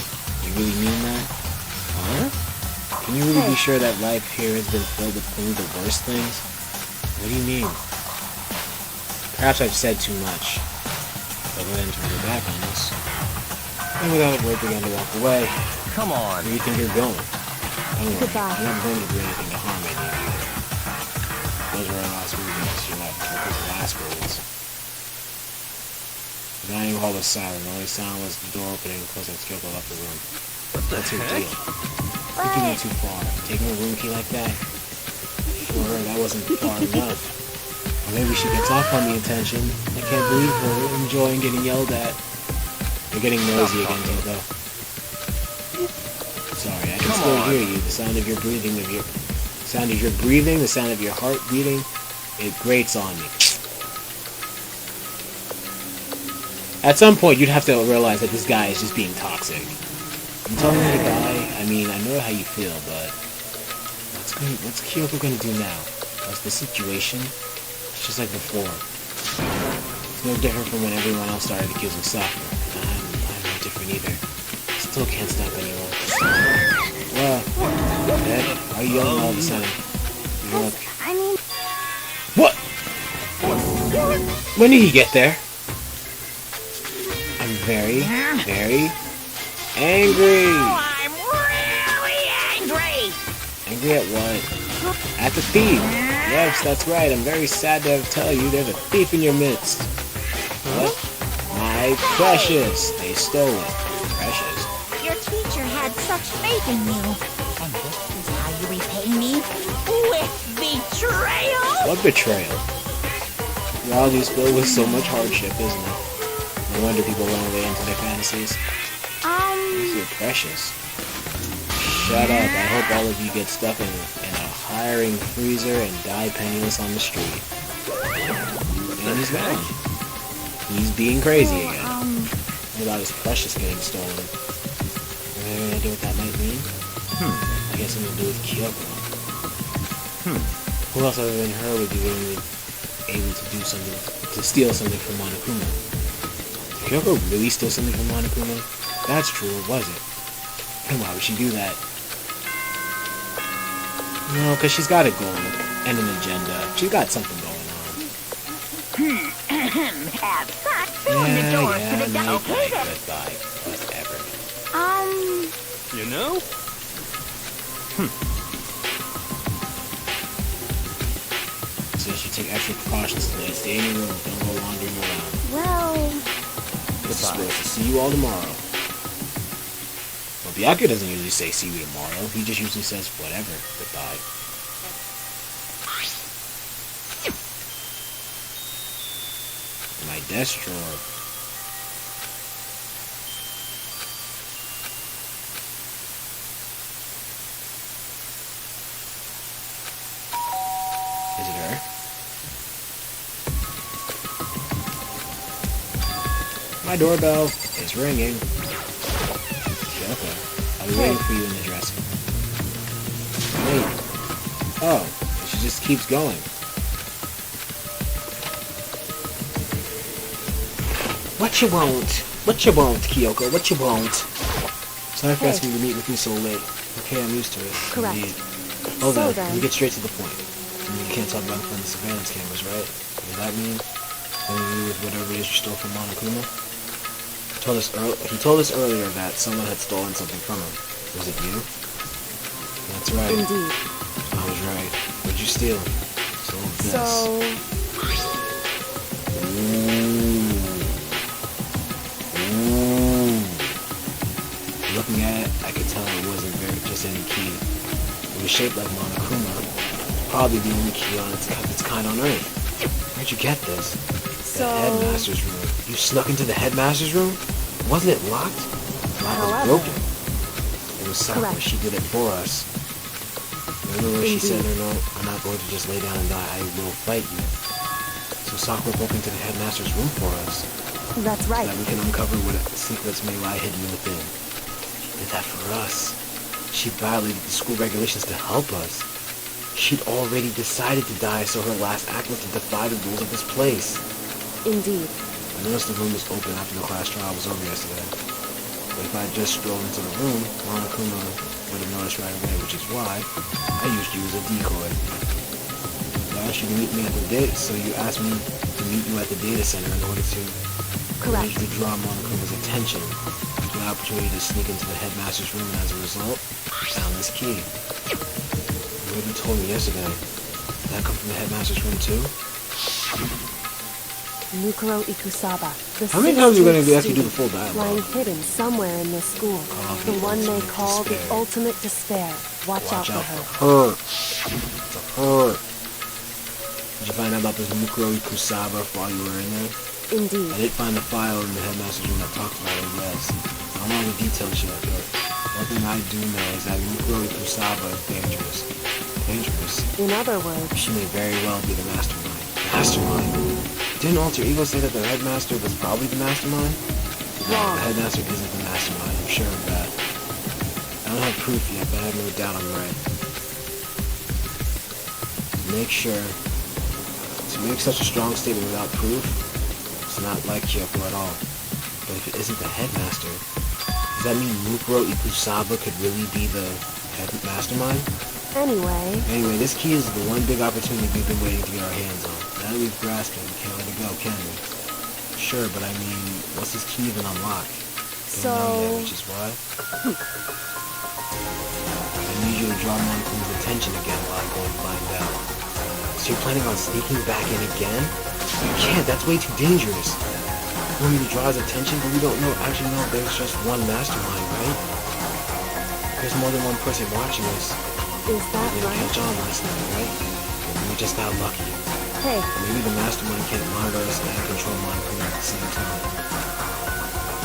You really mean that? Huh? Can you really be sure that life here has been filled with only the worst things? What do you mean? Perhaps I've said too much. But go ahead and turn your back on us. And without a word began to walk away. Come on. Where do you think you're going? Don't worry, Goodbye. I'm not going to do anything to harm any of you. Those were our last words. You're not Kirk's last words. The dining hall was silent. The only sound was the door opening and closing as Kyoko left the room. What's your deal? You're taking it too far. Taking a room key like that? For her, that wasn't far enough. Or maybe she gets off on the intention. I can't believe her enjoying getting yelled at. You're getting noisy again, Kyoko. Sorry, I can still hear you. The sound of your breathing, the sound of your heart beating, it grates on me. At some point, you'd have to realize that this guy is just being toxic. I'm telling you, guy. I mean, I know how you feel, but what's Kyoko gonna do now? What's the situation? It's just like before. It's no different from when everyone else started accusing Sakura. I'm not different either. Still can't stop anyone. Well, Dad, why are you yelling all of a sudden? You look. I mean... What? When did he get there? I'm very, very angry. Oh, I'm really angry! Angry at what? At the thief. Yes, that's right. I'm very sad to tell you there's a thief in your midst. What? My precious. They stole it. Precious. Your teacher had such faith in you. And this is how you repay me? With betrayal? What betrayal? Reality is filled with so much hardship, isn't it? No wonder people run away into their fantasies. You're precious. Shut up. I hope all of you get stuck in a hiring freezer and die penniless on the street. And he's gone. He's being crazy again. What about his precious getting stolen? Any idea what that might mean? I guess something to do with Kyoko. Who else other than her would be able to do something, to steal something from Monokuma? Did Kyoko really steal something from Monokuma? That's true, was it? And why would she do that? No, because she's got a goal and an agenda. She's got something going on. Have fun. Fill in the doors to the no, okay then. goodbye. Whatever. You know? So you should take extra precautions today. Stay in your room. Don't go wandering around. Well, This is supposed to see you all tomorrow. Well, Byakuya doesn't usually say see you tomorrow. He just usually says whatever. Goodbye. My desk drawer. Is it her? My doorbell is ringing. Yeah, okay. I'll be waiting for you in the dressing room. Wait. Oh, she just keeps going. What you want? What you want, Kyoko? What you want? Sorry for asking you to meet with me so late. Okay, I'm used to it. Correct. Indeed. Hold So on, then- let me get straight to the point. You mean you can't talk about it from the surveillance cameras, right? Does that mean anything to do with whatever it is you stole from Monokuma? He told us earlier that someone had stolen something from him. Was it you? That's right. indeed. I was right. What'd you steal? Stole this. So, Looking at it, I could tell it wasn't just any key. It was shaped like Monokuma. Probably the only key on its kind on Earth. Where'd you get this? The headmaster's room. You snuck into the headmaster's room? Wasn't it locked? The lock was However- broken. It was Sakura. Correct. She did it for us. Remember when she said in her note, I'm not going to just lay down and die, I will fight you. So Sakura broke into the headmaster's room for us. that's So right. that we can uncover what secrets may lie hidden within. She did that for us. She violated the school regulations to help us. She'd already decided to die, so her last act was to defy the rules of this place. Indeed. I noticed the room was open after the class trial was over yesterday. But if I had just strolled into the room, Monokuma would have noticed right away, which is why I used you as a decoy. I asked you to meet me at the date, so you asked me to meet you at the data center in order to Correct. arrange to draw Monokuma's attention to an opportunity to sneak into the headmaster's room, and as a result, I found this key. What you told me yesterday, did that come from the headmaster's room too? Mukuro Ikusaba. The How many times are you going to 16th ask you to do the full student dialogue? lying hidden somewhere in this school. The The one they ultimate call the despair. ultimate despair. Watch out for her. her. For her. Did you find out about this Mukuro Ikusaba while you were in there? Indeed. I did find the file in the headmaster's room that talked about it, yes. I don't know the details yet, but one thing I do know is that Mukuro Ikusaba is dangerous. Dangerous. In other words, She may very well be the mastermind. Mastermind? Didn't Alter Ego say that the headmaster was probably the mastermind? No, Wrong. the headmaster isn't the mastermind, I'm sure of that. I don't have proof yet, but I have no doubt I'm right. To make such a strong statement without proof, it's not like Kyoko at all. But if it isn't the headmaster, does that mean Mukuro Ikusaba could really be the head mastermind? anyway, This key is the one big opportunity we've been waiting to get our hands on. Now that we've grasped it, we can't let it go, can we? Sure, but I mean, what's this key even unlock? Don't know yet, which is why I need you to draw Monkuma's attention again while I go and find out. So you're planning on sneaking back in again? You can't, that's way too dangerous. You want me to draw his attention, but we don't actually know if there's just one mastermind, right? There's more than one person watching us. is that We didn't right? catch on last night, right? Maybe we just got lucky. Hey, Or maybe the mastermind can't monitor us and control Monokuma at the same time.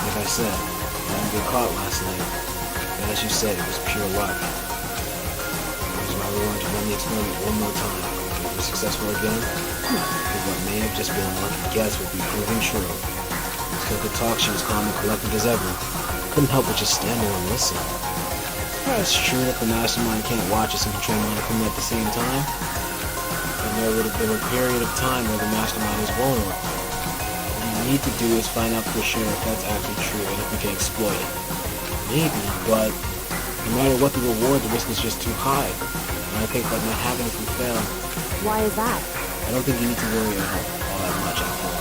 Like I said, we didn't get caught last night. And as you said, it was pure luck. That is why we wanted to run the experiment one more time. If we're successful again, then what may have just been a lucky guess would be proven true. Still could talk, she was calm and collected as ever. Couldn't help but just stand there and listen. hey, It's true that the mastermind can't watch us and control Monokuma at the same time. And there would have been a period of time where the mastermind is vulnerable. What we need to do is find out for sure if that's actually true and if we can exploit it. Maybe, but no matter what the reward, the risk is just too high. And I think that might happen if we fail. why is that? I don't think you need to worry about all that much after all.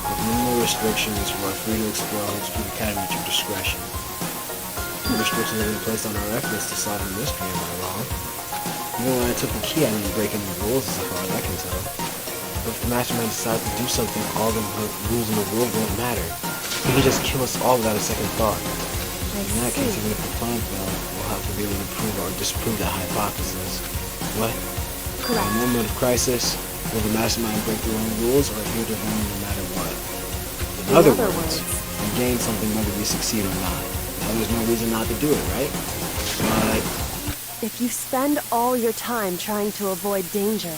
But no more restrictions. You are free to explore Hope Street Academy at your discretion. The restrictions have been placed on our efforts to solve the mystery, am I wrong? Even when I took the key, I didn't break any rules as far as I can tell. But if the mastermind decides to do something, all the rules in the world won't matter. He can just kill us all without a second thought. In that case, even if the plan fails, we'll have to be able to prove or disprove that hypothesis. What? Correct. In a moment of crisis, will the mastermind break their own rules or adhere to them no matter what? In other words, we gain something whether we succeed or not. Now there's no reason not to do it, right? But If you spend all your time trying to avoid danger,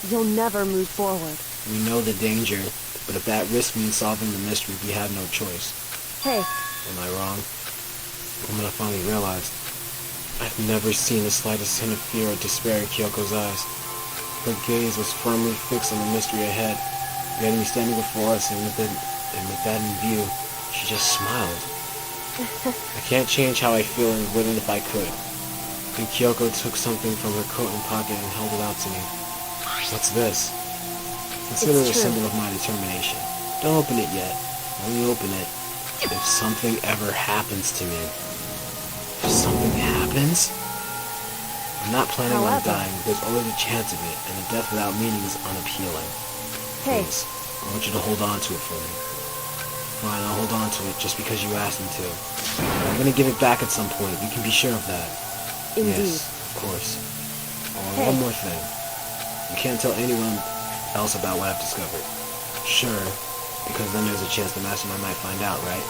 you'll never move forward. we know the danger, but if that risk means solving the mystery, we have no choice. Hey, Am I wrong? And when I finally realized, I've never seen the slightest hint of fear or despair in Kyoko's eyes. Her gaze was firmly fixed on the mystery ahead, the enemy standing before us, and with that in view, she just smiled. I can't change how I feel and wouldn't if I could. Then Kyoko took something from her coat and pocket and held it out to me. What's this? Consider it a It's true. symbol of my determination. Don't open it yet. When you open it, if something ever happens to me, if something happens, I'm not planning on However- dying. There's always a chance of it, and a death without meaning is unappealing. hey, Please, I want you to hold on to it for me. Fine, I'll hold on to it just because you asked me to. I'm gonna give it back at some point. You can be sure of that. indeed. Yes, of course. Hey. One more thing. You can't tell anyone else about what I've discovered. Sure, because then there's a chance the mastermind might find out, right?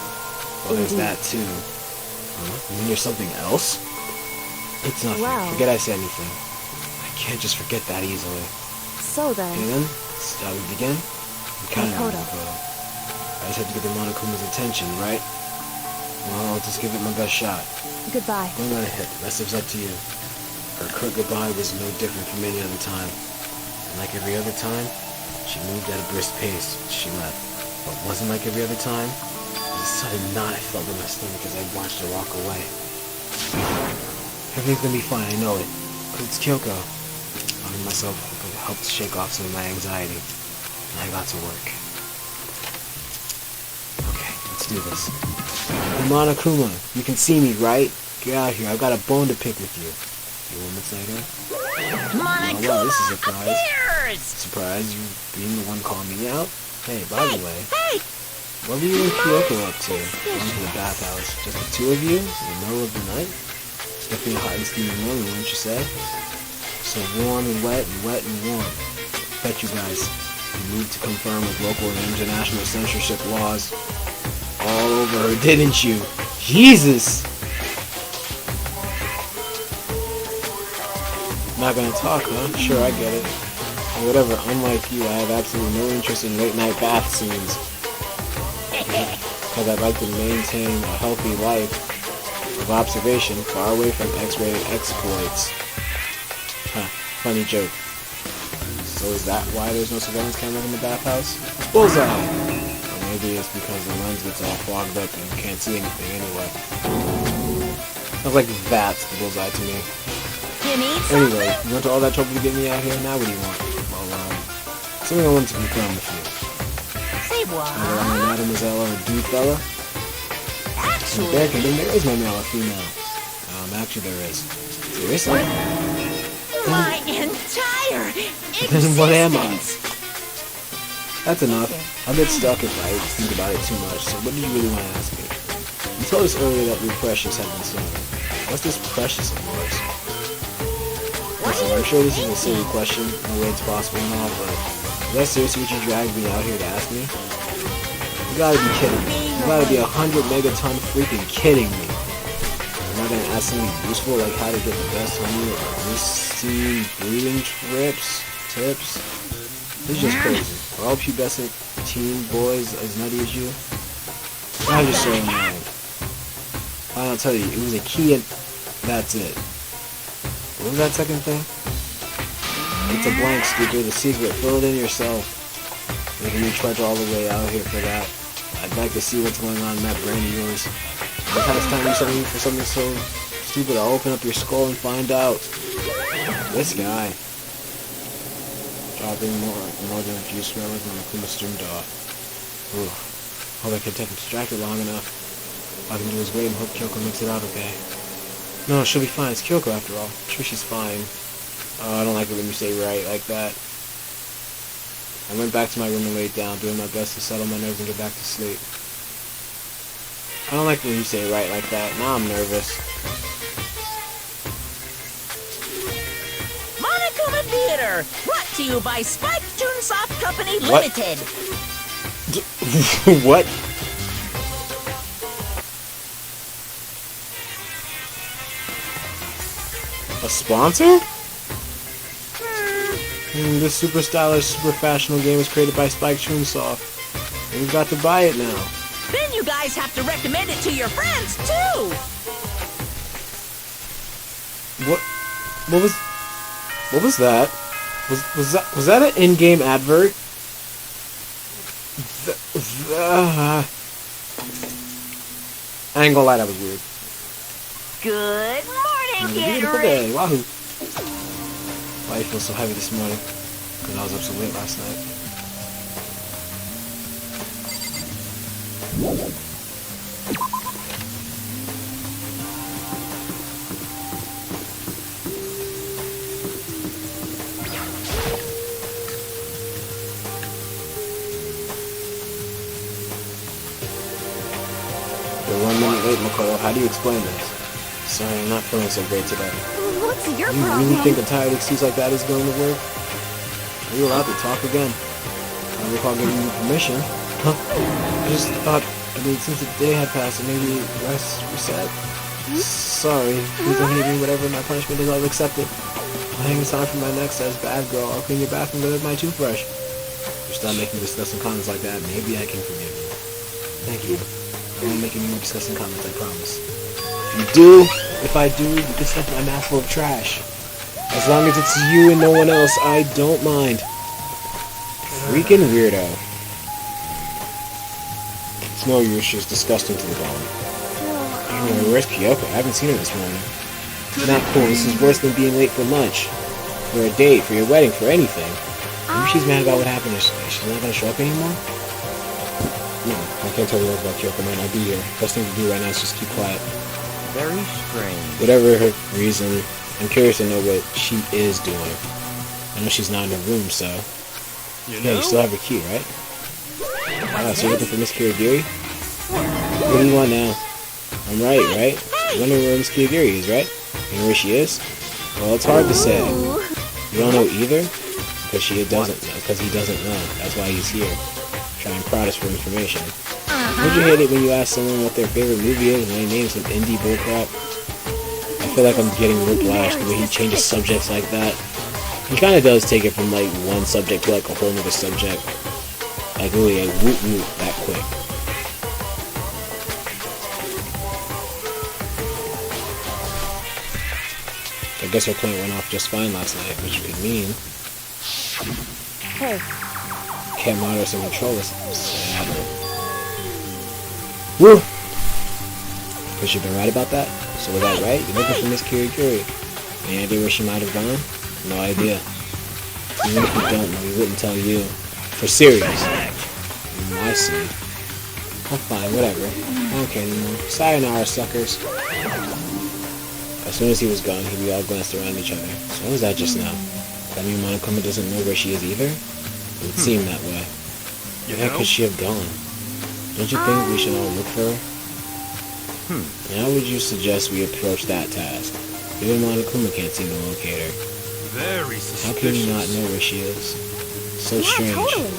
Well, there's Indeed. that too. Huh? You mean there's something else? It's nothing. Wow. Forget I said anything. I can't just forget that easily. So then, Okay then, shall we begin? I'm counting on you, Makoto. Makoto. I just have to get the Monokuma's attention, right? Well, I'll just give it my best shot. goodbye. Going on ahead, the rest of it's up to you. Her curt goodbye was no different from any other time. And like every other time, she moved at a brisk pace as she left. But it wasn't like every other time. There was a sudden knot I felt in my stomach as I watched her walk away. Everything's gonna be fine, I know it. Because it's Kyoko. I made myself help to shake off some of my anxiety. And I got to work. Okay, let's do this. Hey, Monokuma, you can see me, right? Get out here, I've got a bone to pick with you. You want to say that? Monokuma this is a surprise. appears! Surprise, you being the one calling me out? Hey, by the way, Hey! what were you and Kyoko up to? Going to the bathhouse. Just the two of you? In the middle of the night? Definitely a hot and steamy morning, wouldn't you say? So warm and wet and warm. Bet you guys, you moved to confirm with local and international censorship laws all over her, didn't you? Jesus! Not gonna talk, huh? Sure, I get it. Or whatever, unlike you, I have absolutely no interest in late night bath scenes. Because I'd like to maintain a healthy life of observation far away from X-rated exploits. Huh, funny joke. So is that why there's no surveillance camera in the bathhouse? Bullseye! Or maybe it's because the lens gets all fogged up and you can't see anything anyway. Sounds like that's the bullseye to me. You need something? Anyway, you went to all that trouble to get me out here, now what do you want? Well, something I wanted to confirm with you. Say Whether I'm what? a mademoiselle or a dude fella? Actually, There is no male or female. Actually there is. Seriously? my entire Then what am I? existence. That's enough. I'll get stuck if I think about it too much, so what do you really want to ask me? You told us earlier that your precious had been stolen. What's this precious of yours? Listen, I'm sure this is a silly question, no way it's possible and all, but is that seriously what you dragged me out here to ask me? You gotta be kidding me. You gotta be 100 megaton freaking kidding me. I'm not gonna ask something useful like how to get the best honey or risky breeding tips. This is just crazy. Are all pubescent teen boys as nutty as you? I'm just so annoying. I'll tell you, it was a key and that's it. What was that second thing? It's a blank, stupid. A secret. Fill it in yourself. Making you trudge all the way out here for that. I'd like to see what's going on in that brain of yours. Every time it's time to do something for something so stupid, I'll open up your skull and find out. This guy. Dropping more than a few swear words on the Kuma stream dog. Ooh. Hope I can keep him distracted long enough. All I can do is wait and hope Kyoko makes it out okay. No, she'll be fine. It's Kyoko after all. I'm sure she's fine. Oh, I don't like it when you say right like that. I went back to my room and laid down, doing my best to settle my nerves and get back to sleep. I don't like when you say right like that. Now I'm nervous. Monokuma Theater, brought to you by Spike Chunsoft Company What? Limited. What? A sponsor? This super stylish, super fashionable game was created by Spike Chunsoft. And we've got to buy it now. Then you guys have to recommend it to your friends, too. What was that? Was that an in-game advert? I ain't gonna lie, that was weird. Good morning, Beautiful Gatorade. day, wahoo! Why do you feel so heavy this morning? Because I was up so late last night. You're 1 minute late, Makoto. How do you explain this? Sorry, I'm not feeling so great today. What's your You problem? really think a tired excuse like that is going to work? Are you allowed to talk again? I don't recall giving you permission. Huh? I just thought, since the day had passed, maybe rest reset. Sorry, please don't hate me. Whatever my punishment is, I'll accept it. I'll hang a sign from my neck says, "Bad girl." I'll clean your bathroom with my toothbrush. If you stop making disgusting comments like that, maybe I can forgive you. Thank you. I won't make any more disgusting comments, I promise. If I do, you can stuff my mouth full of trash. As long as it's you and no one else, I don't mind. Freaking weirdo. It's no use, she's disgusting to the bone. Anyway, where's Kyoko? I haven't seen her this morning. Not cool, this is worse than being late for lunch. For a date, for your wedding, for anything. Maybe she's mad about what happened yesterday. She's not gonna show up anymore? No, I can't tell you about Kyoko, man. I'll be here. Best thing to do right now is just keep quiet. Very strange. Whatever her reason, I'm curious to know what she is doing. I know she's not in her room, so... Yeah, you still have her key, right? Ah, so you're looking for Miss Kirigiri? What do you want now? I'm right? You're wondering where Miss Kirigiri is, right? You know where she is? Well, it's hard to say. You don't know either? Because he doesn't know. That's why he's here. Trying to prod us for information. Would you hate it when you ask someone what their favorite movie is and they name some indie bullcrap? I feel like I'm getting whiplash the way he changes subjects like that. He kind of does take it from like one subject to like a whole other subject. Like really a whoop that quick. I guess our plan went off just fine last night, which could mean... Hey, can't monitor us and control us. Sad. Woo! Because you've been right about that? So was I right? You're looking for Miss Kirigiri. Any idea where she might have gone? No idea. Even if we don't know, we wouldn't tell you. For serious. I see. Oh, fine, whatever. I don't care anymore. Sayonara, suckers. As soon as he was gone, we all glanced around each other. So what was that just now? That mean Monokuma doesn't know where she is either? It would seem that way. Where could she have gone? Don't you think we should all look for her? How would you suggest we approach that task? Even Monokuma can't seem to locate her. Very How can we not know where she is? So strange. totally.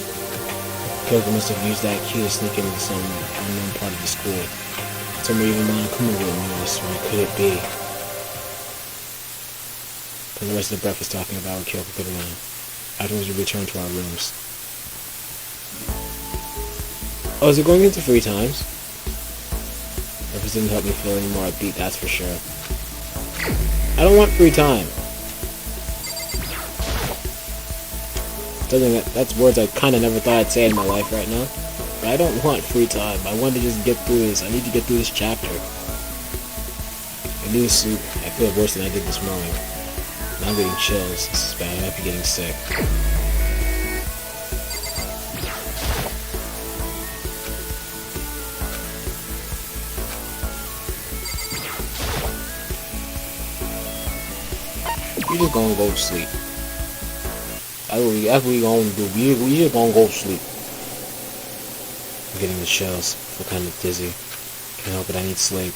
Kyoko must have used that key to sneak into some unknown part of the school. Somewhere even Monokuma wouldn't notice. Where could it be? For the rest of the breakfast talking about what Kyoko could have done. Afterwards we return to our rooms. Oh, is it going into free times? Breakfast didn't help me feel any more upbeat, that's for sure. I don't want free time. That's words I kind of never thought I'd say in my life right now. But I don't want free time. I want to just get through this. I need to get through this chapter. I need soup. I feel worse than I did this morning. Now I'm getting chills. This is bad. I might be getting sick. You just gonna go to sleep. That's what we gonna do. We just gonna go to sleep. I'm getting the chills. I feel kind of dizzy. Can't help it, I need sleep.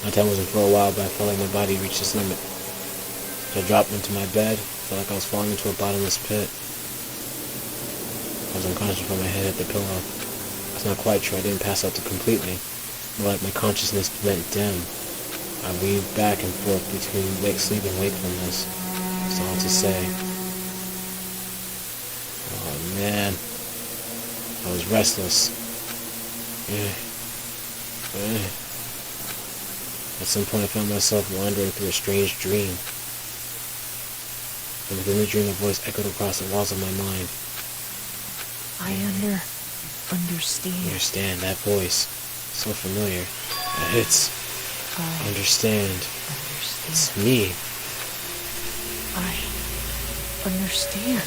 My time wasn't for a while, but I felt like my body reached its limit. So I dropped into my bed. Felt like I was falling into a bottomless pit. I was unconscious when my head hit the pillow. It's not quite true, I didn't pass out completely. More like my consciousness went dim. I weaved back and forth between sleep and wakefulness. That's all to say. Oh man. I was restless. At some point I found myself wandering through a strange dream. And within the dream a voice echoed across the walls of my mind. I understand. Understand, that voice. So familiar. It's... understand. It's me. I understand. I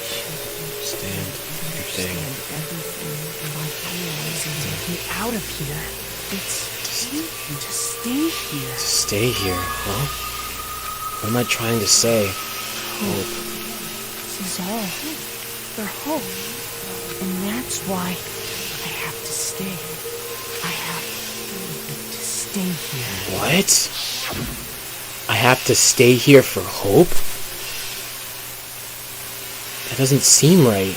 should Understand everything. My goal isn't to get out of here. It's to stay here. To stay here, huh? What am I trying to say? Hope. This is all for hope. And that's why I have to stay. I have to stay here. What? I have to stay here for hope? That doesn't seem right.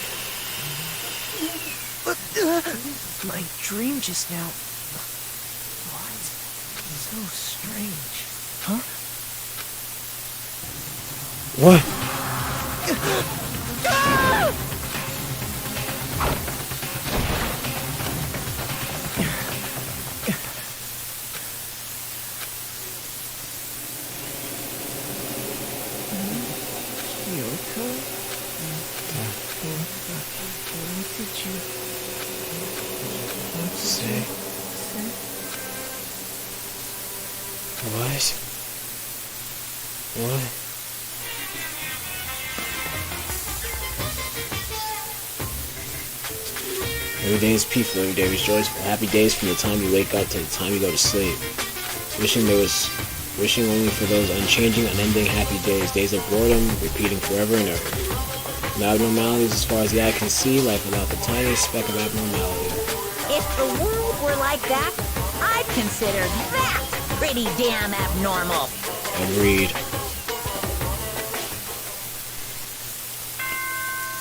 My dream just now. What? So strange. Huh? What? Kyoko? What did you Say? What? What? Every day is peaceful, every day is joyful. Happy days from the time you wake up to the time you go to sleep. Wishing only for those unchanging, unending happy days. Days of boredom, repeating forever and ever. No abnormalities as far as the eye can see, life without the tiniest speck of abnormality. If the world were like that, I'd consider that pretty damn abnormal. Agreed.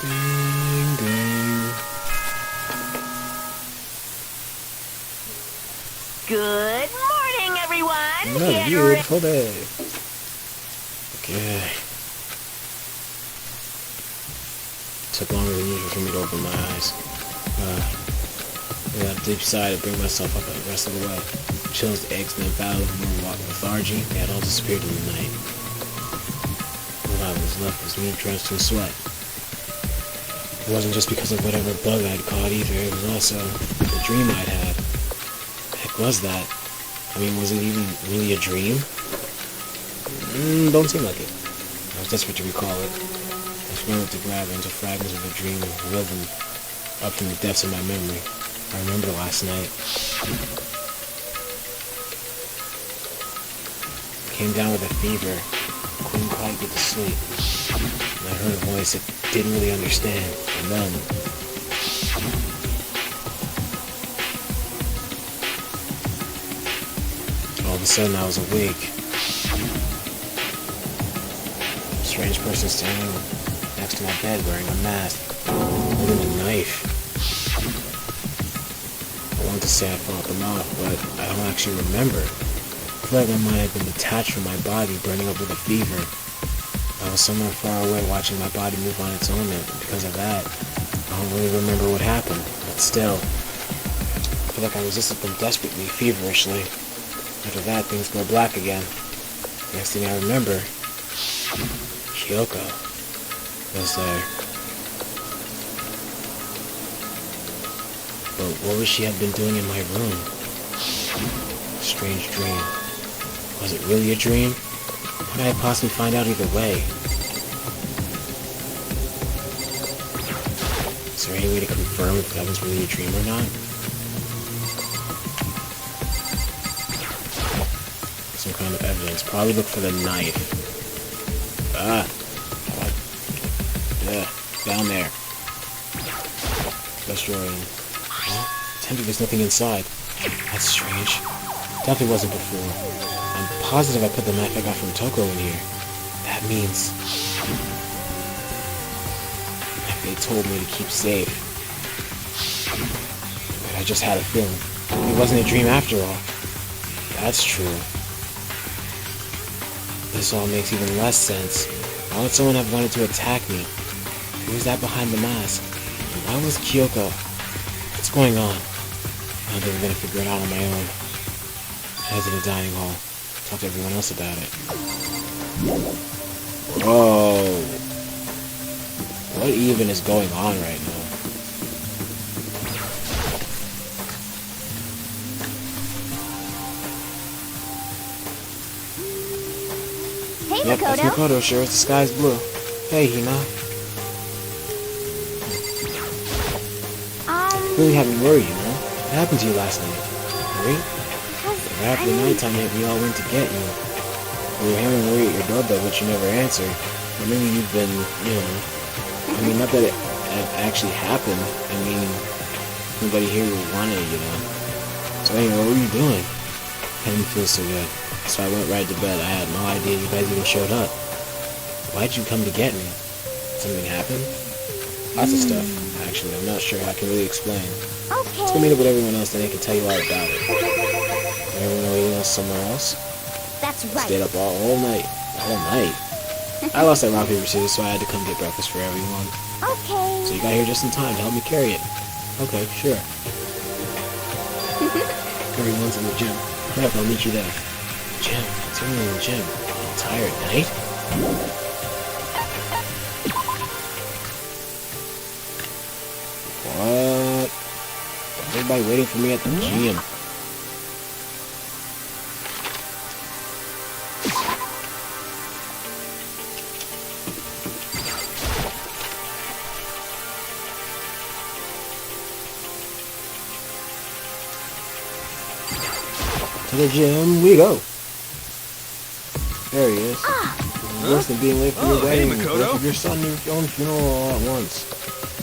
Ding, ding. Good morning, everyone. Not Get you, ready. hold it. Okay. Took longer than usual for me to open my eyes. I got a deep sigh to bring myself up the rest of the way. Chills, aches, and then battle of lethargy, they had all disappeared in the night. All I was left was me drenched in sweat. It wasn't just because of whatever bug I'd caught either, it was also the dream I'd had. The heck was that? I mean, was it even really a dream? Don't seem like it. I was desperate to recall it. I scrambled to grab into fragments of the dream and reel them up from the depths of my memory. I remember last night. I came down with a fever. Couldn't quite get to sleep. And I heard a voice that didn't really understand. And then... all of a sudden I was awake. A strange person standing next to my bed wearing a mask, holding a knife. I wanted to say I fought them off, but I don't actually remember. I feel like my mind had been detached from my body, burning up with a fever. I was somewhere far away watching my body move on its own, and because of that, I don't really remember what happened. But still, I feel like I resisted them desperately, feverishly. After that, things go black again. Next thing I remember, Kyoko was there. But what would she have been doing in my room? Strange dream. Was it really a dream? How could I possibly find out either way? Is there any way to confirm if that was really a dream or not? Some kind of evidence. Probably look for the knife. Down there. Destroying. Huh? Tempting there's nothing inside. That's strange. Definitely wasn't before. I'm positive I put the knife I got from Toko in here. That means... they told me to keep safe. But I just had a feeling. It wasn't a dream after all. That's true. This all makes even less sense. Why would someone have wanted to attack me? Who was that behind the mask? And why was Kyoko? What's going on? I think I'm gonna figure it out on my own. Head to the dining hall. Talk to everyone else about it. Whoa. What even is going on right now? Hey, Yep, that's Makoto. Makoto, sure as the sky's blue. Hey, Hina. Really had me worried, you know? What happened to you last night? Worried? Right after the nighttime hit, we all went to get you. We were hammering away at your doorbell, but you never answered. Or maybe you've been, you know... I mean, not that it actually happened. I mean, nobody here wanted it, you know? So anyway, what were you doing? I didn't feel so good. So I went right to bed. I had no idea you guys even showed up. Why'd you come to get me? Something happened? Lots of stuff, actually. I'm not sure I can really explain. Okay. Let's go meet up with everyone else, then they can tell you all about it. Everyone waiting else somewhere else? That's right. Stayed up all night. All night? I lost that rock, paper, scissors, so I had to come get breakfast for everyone. Okay. So you got here just in time to help me carry it. Okay, sure. Everyone's in the gym. Crap, I'll meet you there. Gym? It's only in the gym. An entire night? What? Everybody waiting for me at the gym. To the gym we go. There he is. Worse than being late for your hey, wedding, Makoto. both of your son and your own funeral all at once.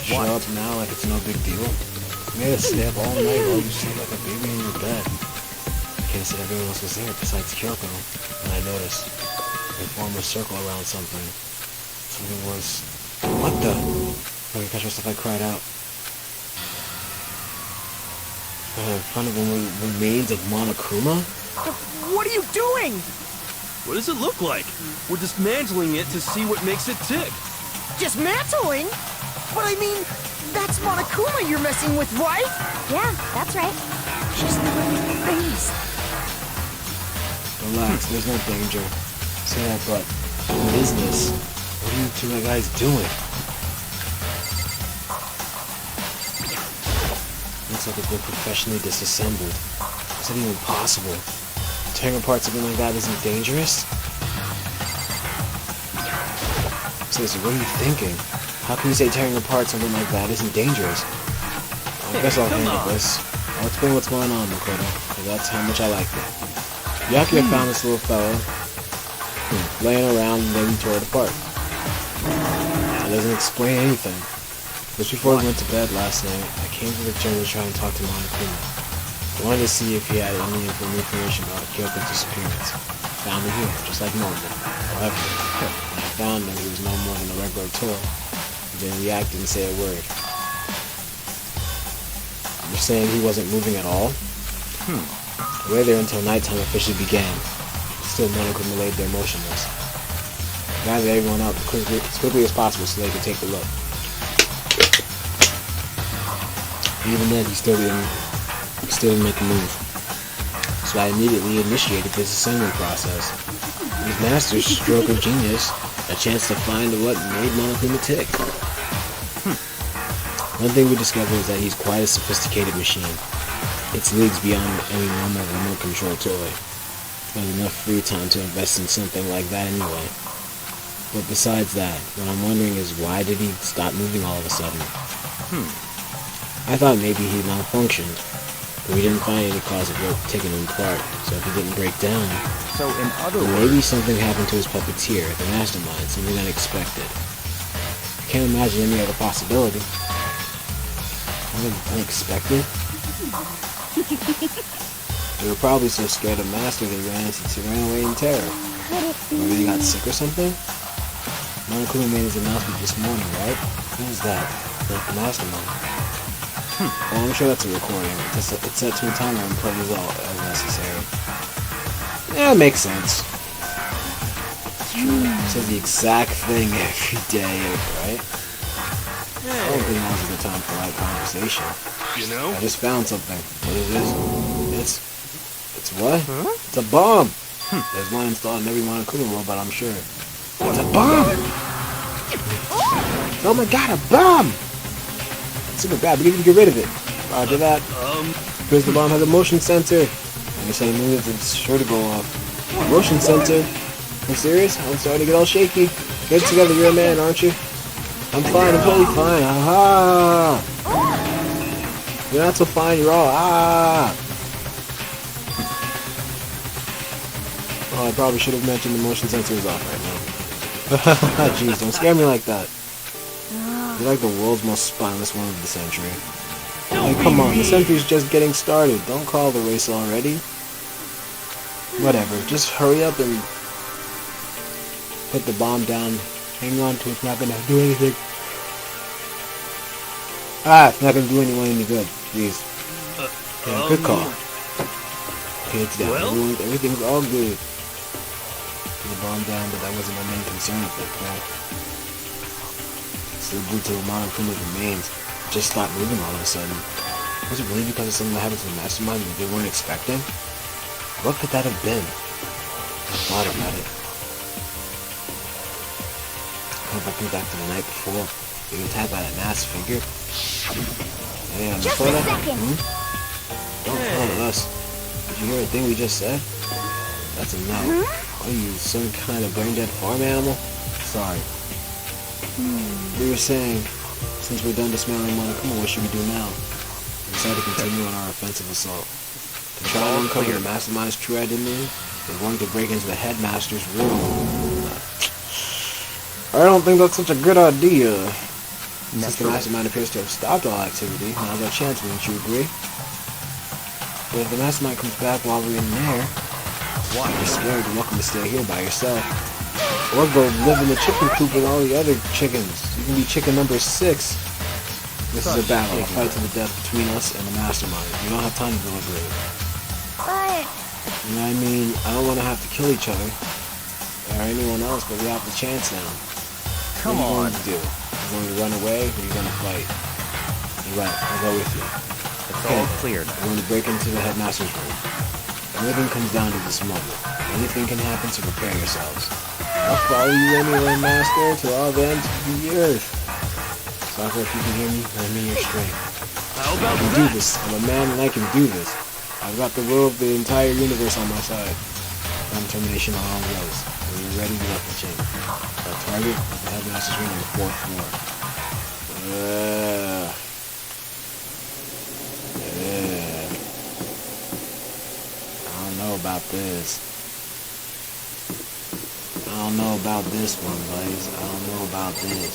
Show up now like it's no big deal. You made us stay up all night while you sleep like a baby in your bed. Can't say everyone else was there besides Kyoko, and I noticed they formed a circle around something. Something was... What the? Oh, you catch myself, I cried out. In front of the remains of Monokuma? What are you doing? What does it look like? We're dismantling it to see what makes it tick. Dismantling? But I mean, that's Monokuma you're messing with, right? Yeah, that's right. She's the living face. Relax, there's no danger. Say that, but what is this? What are you two guys doing? Looks like it's been professionally disassembled. Is that even possible? Tearing apart something like that isn't dangerous? Seriously, what are you thinking? How can you say tearing apart something like that isn't dangerous? I guess I'll handle this. I'll explain what's going on, Makoto, because that's how much I like it. Yaki had found this little fella laying around and then he tore it apart. That doesn't explain anything. Just before we went to bed last night, I came to the gym to try and talk to Monokuma. I wanted to see if he had any information about Kyoko's disappearance. Found him here, just like normal. However, when I found him, he was no more than a regular toy. He didn't react, didn't say a word. You're saying he wasn't moving at all? I waited there until nighttime officially began. Still, Monokuma laid there motionless. I gathered everyone up as quickly as possible so they could take a look. Even then, he still didn't make a move. So I immediately initiated this assembly process. His master's stroke of genius, a chance to find what made Monokuma tick. One thing we discovered is that he's quite a sophisticated machine. It's leagues beyond any normal remote control toy. He has enough free time to invest in something like that anyway. But besides that, what I'm wondering is why did he stop moving all of a sudden? I thought maybe he malfunctioned. But we didn't find any cause of what taking him apart, so if he didn't break down, So in other then words, maybe something happened to his puppeteer, the mastermind, something unexpected. Can't imagine any other possibility. Something unexpected? They were probably so scared of Master they ran away in terror. Maybe they got sick or something? Monokuma made his announcement this morning, right? Who was that? The mastermind. Well, I'm sure that's a recording. It's set to a timer and play as all as necessary. Yeah, it makes sense. It's true. It says the exact thing every day, right? I don't think now's a good time for light conversation. You know? I just found something. What is this? It's what? It's a bomb! There's one installed in every Monokuma robot, I'm sure. Oh, it's a bomb! Oh my god, a bomb! It's super bad, we need to get rid of it. Roger that. Because the bomb has a motion sensor. And you're saying it's sure to go off. Motion sensor? You serious? I'm starting to get all shaky. Get it together, you're a man, aren't you? I'm fine, I'm totally fine. Aha! You're not so fine, you're all Oh, I probably should have mentioned the motion sensor is off right now. Jeez, don't scare me like that. You're like the world's most spineless one of the century. Hey, come on, the century's just getting started. Don't call the race already. Whatever, just hurry up and put the bomb down. Hang on to it, it's not gonna do anything. It's not gonna do anyone any good. Jeez. Yeah, good call. Okay, it's down. Well? Everything's all good. Put the bomb down, but that wasn't my main concern at that point. Still glued to the Monokuma remains. Just stopped moving all of a sudden. Was it really because of something that happened to the mastermind that they weren't expecting? What could that have been? I thought about it. If I think back to the night before, they were attacked by that masked figure. Yeah, Just a second. Don't call it us. Did you hear a thing we just said? That's a no. What are you, some kind of brain-dead farm animal? Sorry. We were saying, since we're done dismantling Monokuma, what should we do now? We decided to continue on our offensive assault. To try to uncover the mastermind's true identity, we're going to break into the headmaster's room. I don't think that's such a good idea. Since the mastermind appears to have stopped all activity, now's our chance, wouldn't you agree? But if the mastermind comes back while we're in there, if you're scared, you're welcome to stay here by yourself. Or go live in the chicken coop with all the other chickens. You can be chicken number 6. This is a battle, a fight to the death between us and the mastermind. We don't have time to deliberate. But You know what I mean? I don't want to have to kill each other. Or anyone else, but we have the chance now. come What are on. you going to do? You're going to run away, or you're going to fight? You're right, I'll go with you. It's all cleared. We're going to break into the headmaster's room. Everything comes down to this moment. Anything can happen, so prepare yourselves. I'll follow you anywhere, Master, to all the ends of the earth. Sakura, if you can hear me, lend me your strength. How about I can do that? this. I'm a man and I can do this. I've got the will of the entire universe on my side. I'm determination on all roads. When you're ready, you left the chain. Our target is the headmaster's room on the 4th floor. I don't know about this. I don't know about this one, buddies. I don't know about this.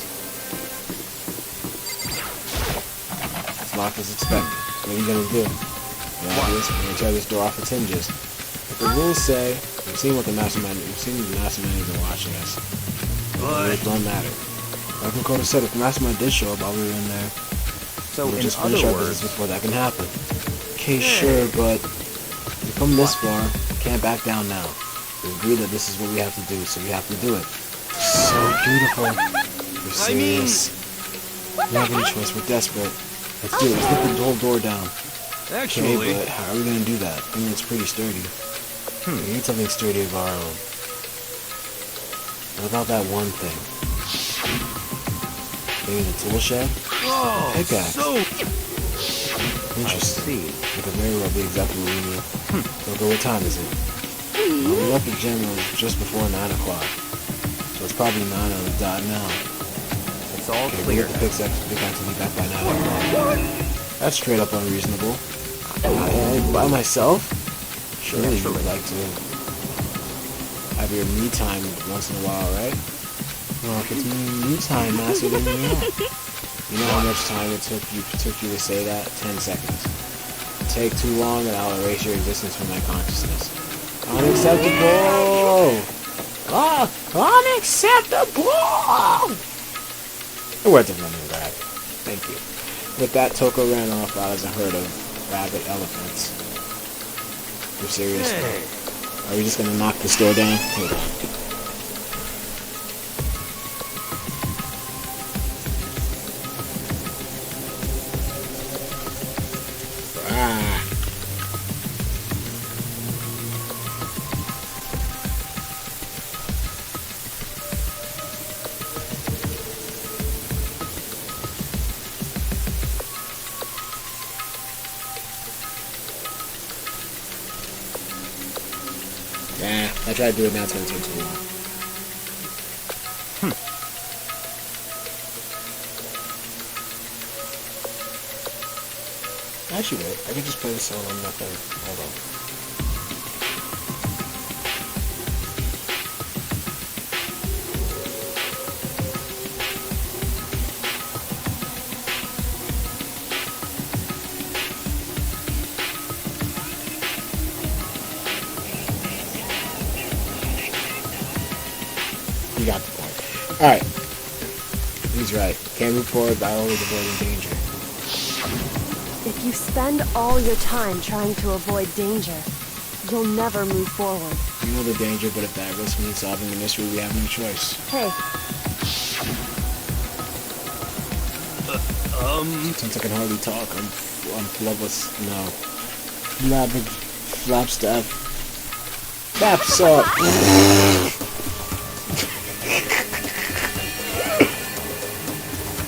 It's locked as expected. So what are you gonna do? The obvious, we're gonna tear this door off its hinges. But the rules say, we've seen the mastermind has been watching us. The rules don't matter. Like Makoto said, if the mastermind did show up while we were in there, So we'll in just finish other our words, business before that can happen. Okay, sure, but we've come this far, can't back down now. We agree that this is what we have to do, so we have to do it. So beautiful. We're serious. We don't have any choice, we're desperate. Let's do it, let's get the whole door down. Okay, Actually, but how are we gonna do that? I mean, it's pretty sturdy. We need something sturdy of our own. What about that one thing? Maybe the tool shed? oh, Pickaxe. so Interesting. It could very well be exactly what we need. So, what time is it? Well, we left the gym just before 9 o'clock. So it's probably 9 on the dot now. it's all Okay, clear. the pickaxe will be back by 9 o'clock. That's straight up unreasonable. by myself? Surely you would like to have your me time once in a while, right? Well, if it's me time, Master, then you know. You know how much time it took you to say that? 10 seconds. Take too long and I'll erase your existence from my consciousness. Unacceptable! Unacceptable! The words of lemon grab. Thank you. With that, Toko ran off out as a herd of rabid elephants. You're serious? Hey. Are we just gonna knock the store down? Hold on. Yeah, I tried to do it now, it's gonna take too long. Actually, wait, I can just play this song on nothing. Hold on. You got the point. Alright. He's right. Can't move forward by always avoiding danger. If you spend all your time trying to avoid danger, you'll never move forward. You know the danger, but if that risk means solving the mystery, we have no choice. Hey, Since I can hardly talk, I'm flubbless. No. Flapstaff. Flapsaw.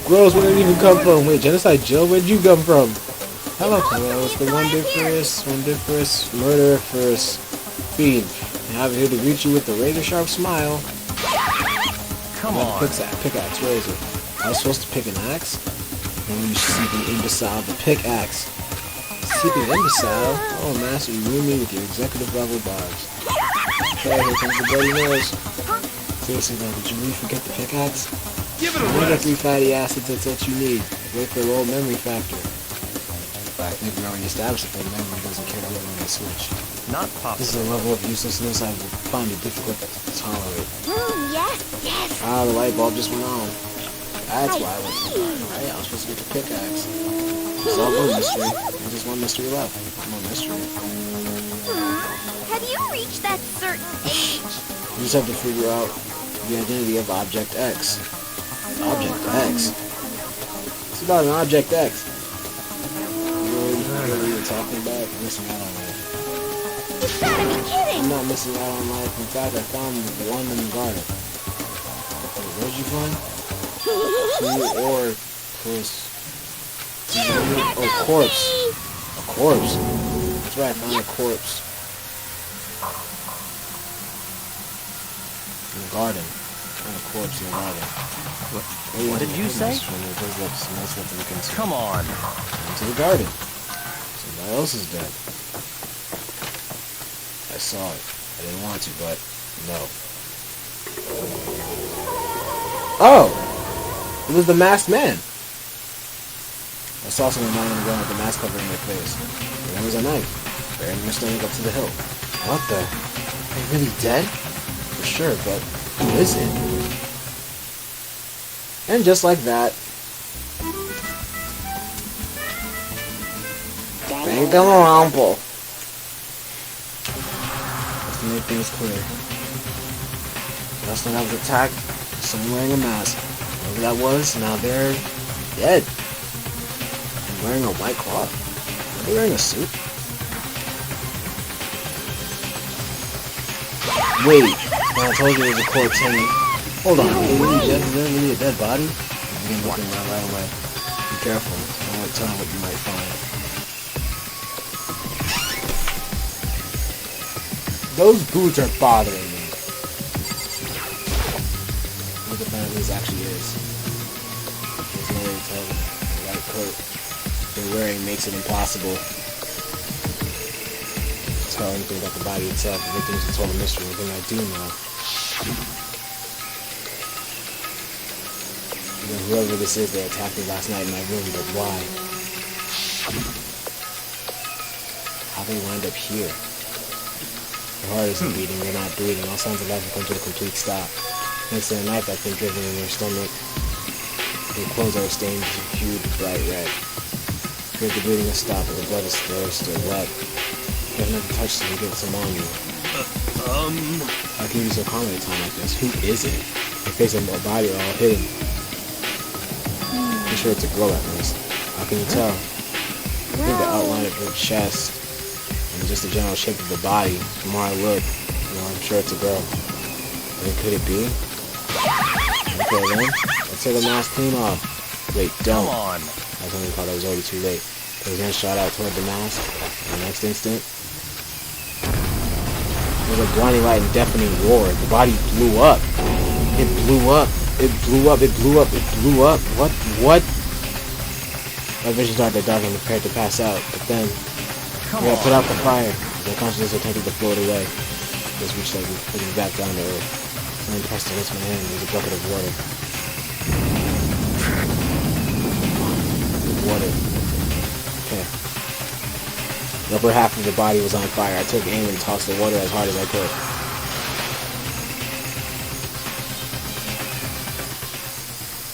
Gross, where did it even come from? Wait, Genocide Jill? Where'd you come from? Hello, it's the wondiferous, murder-first fiend. I have here to greet you with a razor-sharp smile. Come on. Pickaxe, where is it? I was supposed to pick an axe? Oh, you sleeping imbecile, the pickaxe. Sleeping imbecile? Oh, master, you ruined me with your executive level bars. Okay, here comes the bloody nose. Seriously though, did you really forget the pickaxe? Give it a One of the rest. 3 fatty acids, that's what you need. Wait for a low memory factor. But I think we already established that the memory doesn't carry over when I switch. Not This possible. is a level of uselessness I would find it difficult to tolerate. Yes, yes. Ah, the light bulb just went on. That's why I went to the see. garden, right? I was supposed to get the pickaxe. Solve one mystery. There's just one mystery left. No mystery. Have you reached that certain age? You just have to figure out the identity of Object X. Object X? It's about an Object X. You know what you're talking about? You're missing out on life. You've gotta be kidding. I'm not missing out on life. In fact, I found one in the garden. Wait, what did you find? Two or corpse. Oh, corpse. A corpse. That's right, I found a corpse. In the garden. I found a corpse in the garden. What did you say? Come Come on. into the garden. Somebody else is dead. I saw it. I didn't want to, but no. Oh! It was the masked man. I saw someone lying on the ground with the mask covering their face. And there was a knife. Bearing them standing up to the hill. What the? Are they really dead? For sure, but who is it? And just like that, Danganronpa. Just to make things clear. Last time I was attacked, someone wearing a mask. Whoever that was, now they're dead. And wearing a white cloth. Are they wearing a suit? Wait, I told you there was a corpse hanging. Hold on, is there really a dead body? I'm getting looking right away. Be careful, I won't tell what you might find. Those boots are bothering me. What the families actually is. There's no way to tell. The white coat they're wearing makes it impossible. tell anything about the body itself. Everything's a total mystery. Everything I do know. You know, whoever this is, they attacked me last night in my room, but why? How they wind up here? Their heart isn't beating, they're not breathing. All signs of life have come to a complete stop. Thanks to the knife that's been driven in their stomach, their clothes are stained hued bright red. Here's the bleeding has stopped, but the blood is still wet. You haven't ever touched them to get some on you. How can you be so calm at a time like this? Who is it? Your face and body are all hidden. Be sure it's a girl at least. How can you tell? I think the outline of her chest and just the general shape of the body, from where I look, you know, I'm sure it's a girl. Then could it be? Okay then, let's take the mask clean off. Wait, don't. Come on. I was only thought I was already too late. His hand shot out toward the mask, and the next instant, there was a blinding light and deafening roar. The body blew up. It blew up. It blew up. It blew up. It blew up. What? My vision started to darken and prepared to pass out, but then we had put out the fire. My consciousness attempted to float away. Just reached like putting me back down to earth. Something pressed against my hand. There was a bucket of water. Water. Okay. The upper half of the body was on fire. I took aim and tossed the water as hard as I could.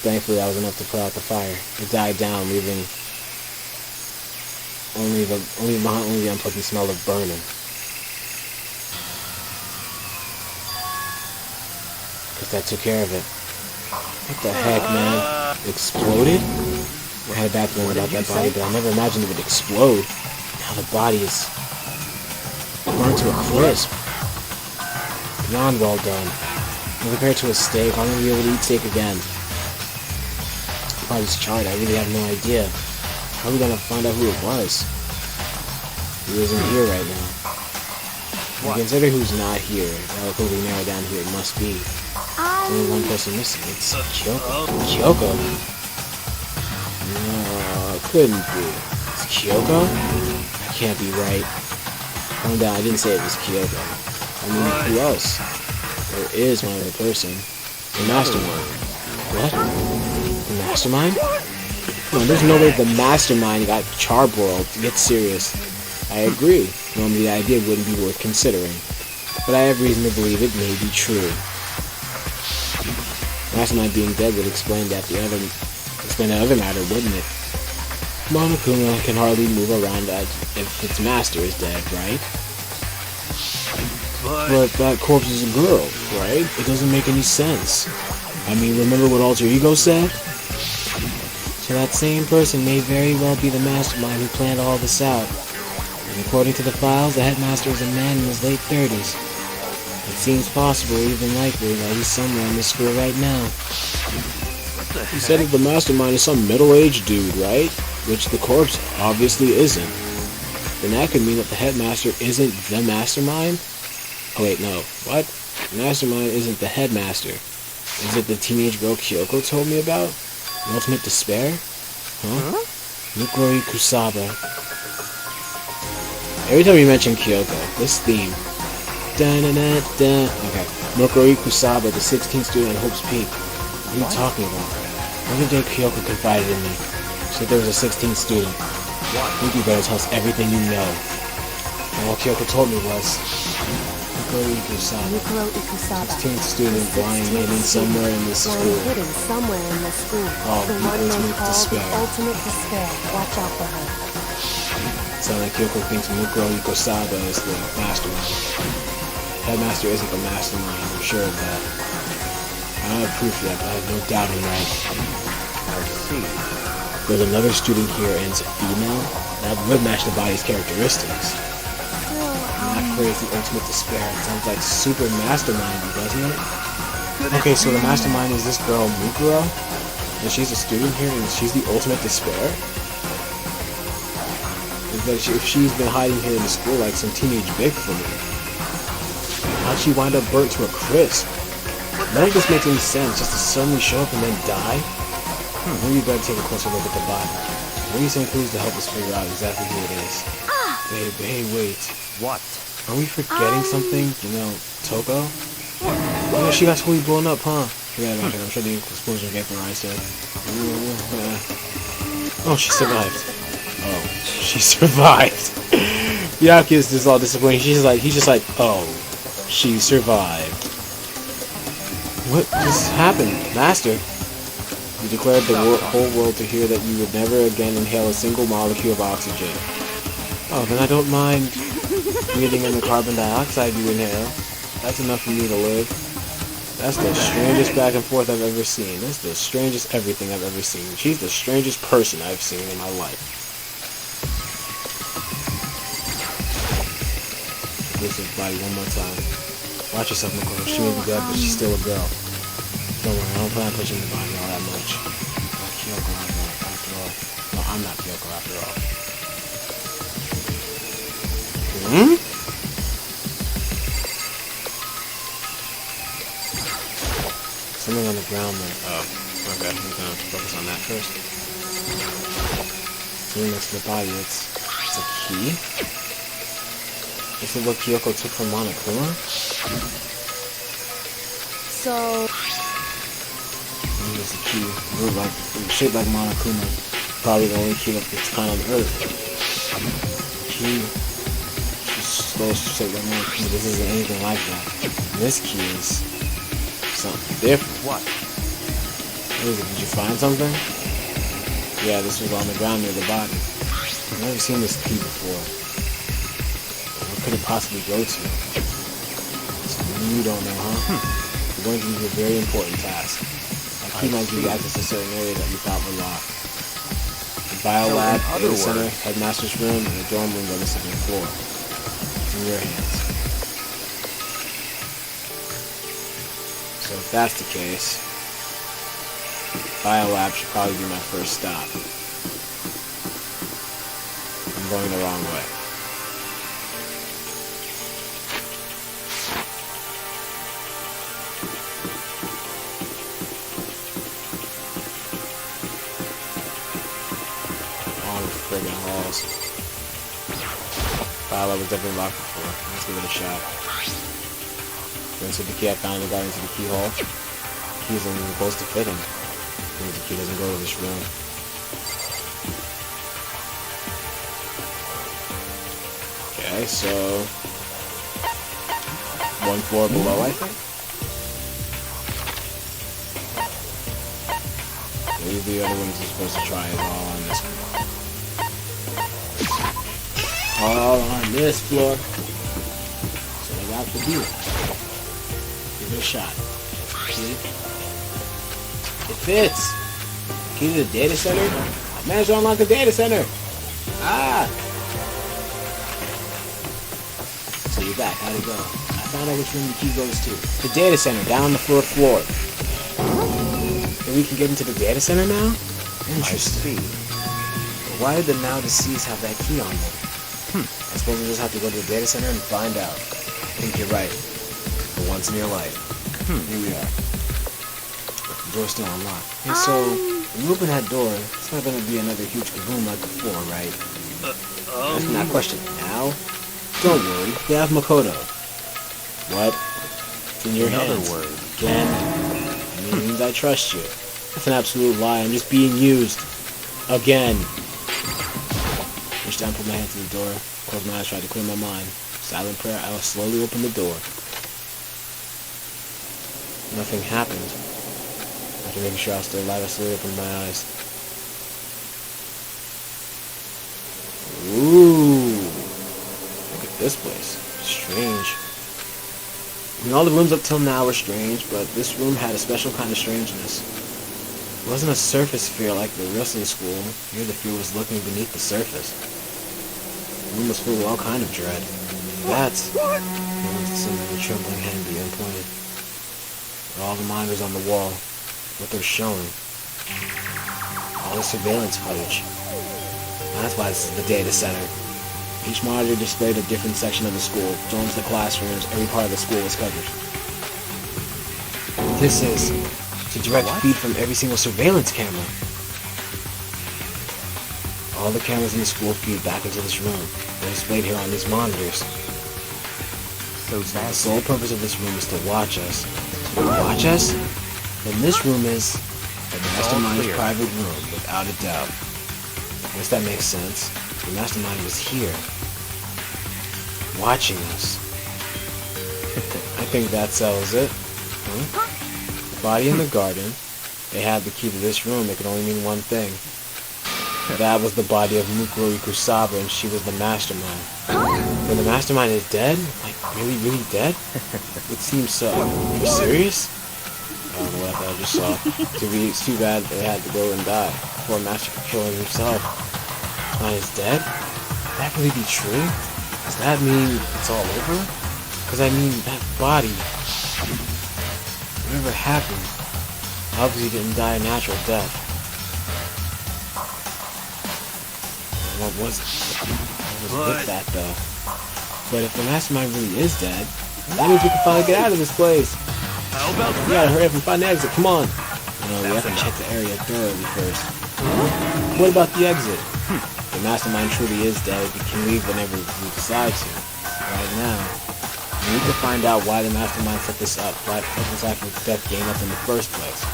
Thankfully, that was enough to put out the fire. It died down, leaving only the unpleasant smell of burning. Because that took care of it. What the heck, man? It exploded? I had a bad feeling about that body, but I never imagined it would explode. Now the body is burned to a crisp. Beyond well done. And compared to a steak, I'm gonna be able to eat steak again. Body's charred, I really have no idea. How are we gonna find out who it was? He isn't here right now. And consider who's not here. That'll quickly narrow down who it must be. Only one person missing. It's Kyoko. Kyoko? No, it couldn't be. It's Kyoko? That can't be right. Calm down, I didn't say it was Kyoko. I mean, who else? There is one other person. The mastermind. What? The mastermind? No, there's no way the mastermind got charbroiled. Get serious. I agree. Normally the idea wouldn't be worth considering. But I have reason to believe it may be true. Mastermind being dead would explain that other matter, wouldn't it? Monokuma can hardly move around if its master is dead, right? But that corpse is a girl, right? It doesn't make any sense. I mean, remember what Alter Ego said? So that same person may very well be the mastermind who planned all this out. And according to the files, the headmaster is a man in his late 30s. It seems possible, even likely, that he's somewhere in this school right now. You said that the mastermind is some middle-aged dude, right? Which the corpse obviously isn't. Then that could mean that the headmaster isn't the mastermind? Oh wait, no. What? The mastermind isn't the headmaster. Is it the teenage girl Kyoko told me about? The ultimate despair? Huh? Mukuri Kusaba. Every time you mention Kyoko, this theme. Da-na-na-da. Okay. Mukuri Kusaba, the 16th student at Hope's Peak. What are you talking about? The other day Kyoko confided in me. She said there was a 16th student. I think you better tell us everything you know. And all Kyoko told me was Mukuro Ikusaba. 16th student lying hidden somewhere in this school. Oh, the one they call the ultimate despair. Watch out for her. Sounds like Kyoko thinks Mukuro Ikusaba is the mastermind. Headmaster isn't the mastermind, I'm sure of that. I don't have proof yet, but I have no doubt I'm right. I see. There's another student here and it's a female. That would match the body's characteristics. That phrase, the ultimate despair, it sounds like super mastermindy, doesn't it? Okay, so the mastermind is this girl, Mukuro? And she's a student here and she's the ultimate despair? If she's been hiding here in the school like some teenage Bigfoot, how'd she wind up burnt to a crisp? None of this makes any sense, just to suddenly show up and then die? Maybe you better take a closer look at the body. Maybe some clues to help us figure out exactly who it is. Hey, wait. What? Are we forgetting something? You know, Toko? Oh, yeah, she got totally blown up, huh? Forget about it. I'm sure the explosion vaporized her. Oh, she survived. Oh, she survived. Byakuya is just all disappointed. He's just like, oh, she survived. What just happened, Master? You declared the whole world to hear that you would never again inhale a single molecule of oxygen. Oh, then I don't mind breathing in the carbon dioxide you inhale. That's enough for me to live. That's the strangest back and forth I've ever seen. That's the strangest everything I've ever seen. She's the strangest person I've seen in my life. This is body one more time. Watch yourself, Nicole. She may be dead, but she's still a girl. Don't worry, I don't plan on touching the body all that much. Not Kyoko after all. No, I'm not Kyoko after all. Something on the ground there. Oh, okay. I'm gonna focus on that first. Something next to the body. It's a key. Is it what Kyoko took from Monokuma? So, It's a key. Shaped like Monokuma. Probably the only key of its kind on Earth. Key. Just shaped like Monokuma. This isn't anything like that. This key is something different. What? What is it? Did you find something? Yeah, this was on the ground near the body. I've never seen this key before. What could it possibly go to? Something you don't know, huh? You're going to do a very important task. That key might give you access to certain areas that you thought were locked. The biolab, data center, headmaster's room, and the dorm room on the second floor. It's in your hands. So if that's the case, biolab should probably be my first stop. I'm going the wrong way. All the friggin' halls. Biolab was definitely locked before. Let's give it a shot. Once with the key, I finally got into the keyhole. The key isn't even close to fitting. Means the key doesn't go to this room. Okay, so 1 floor below, I think. Maybe the other ones are supposed to try it all on this floor. All on this floor. So I got to do it. Give it a shot. See? It fits. Key to the data center? I managed to unlock the data center. Ah! So you're back. How'd it go? I found out which room the key goes to. The data center, down on the fourth floor. And we can get into the data center now? Interesting. But why did the now deceased have that key on them? I suppose we just have to go to the data center and find out. I think you're right. For once in your life. Here we are. The door's still unlocked. And so, when you open that door, it's not going to be another huge kaboom like before, right? That's not a question. Now, don't worry. We have Makoto. What? It's in your hands. word. Again? It means I trust you. That's an absolute lie. I'm just being used. Again. Reach down, put my hand to the door. Close my eyes, try to clear my mind. Silent prayer, I will slowly open the door. Nothing happened. After making sure I was still alive, I slowly opened my eyes. Ooh. Look at this place. Strange. I mean, all the rooms up till now were strange, but this room had a special kind of strangeness. It wasn't a surface fear like the wrestling school. Here the fear was looking beneath the surface. The room was full of all kind of dread. That's... Some trembling hand began pointed. All the monitors on the wall, what they're showing. All the surveillance footage. That's why this is the data center. Each monitor displayed a different section of the school. Joins the classrooms, every part of the school was covered. This is a direct feed from every single surveillance camera. All the cameras in the school feed back into this room. They're displayed here on these monitors. so The bad. sole purpose of this room is to watch us. To watch us? Then this room is the Mastermind's clear. private room, without a doubt. I guess that makes sense. The Mastermind was here, watching us. I think that settles it. Huh? The body in the garden. They had the key to this room. It could only mean one thing. That was the body of Mukuro Ikusaba, and she was the Mastermind. When the Mastermind is dead? Like, really, really dead? It seems so. Are you serious? I don't know what I just saw. It's too bad they had to go and die before Master could kill himself. Mastermind is dead? Could that really be true? Does that mean it's all over? Because I mean, that body, whatever happened, obviously didn't die a natural death. What was with that though? But if the Mastermind really is dead, that means we can finally get out of this place. How about We gotta that? hurry up and find the exit, come on! We have to check the area thoroughly first. What about the exit? If the Mastermind truly is dead, we can leave whenever we decide to. Right now, we need to find out why the Mastermind set this up, why this actual death game up in the first place.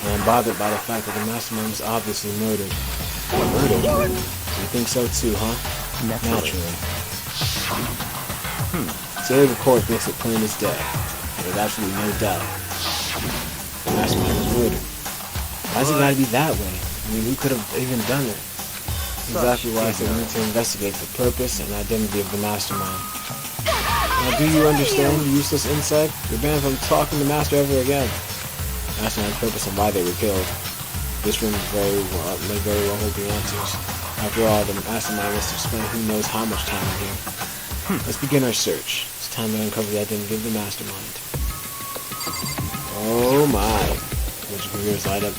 And I'm bothered by the fact that the Mastermind was obviously murdered. Murdered? You think so too, huh? Naturally. Today the court makes it plain as day. There's absolutely no doubt. The Mastermind was murdered. Why's it gotta be that way? I mean, who could have even done it? Exactly why I said we need to investigate the purpose and identity of the Mastermind. Now, do you understand, you useless insect? You're banned from talking to Master ever again. Mastermind's purpose and why they were killed. This room may very well hold the answers. After all, the Mastermind must have spent who knows how much time in here. Let's begin our search. It's time to uncover the identity of the Mastermind. Oh my. Bunch of computers light up.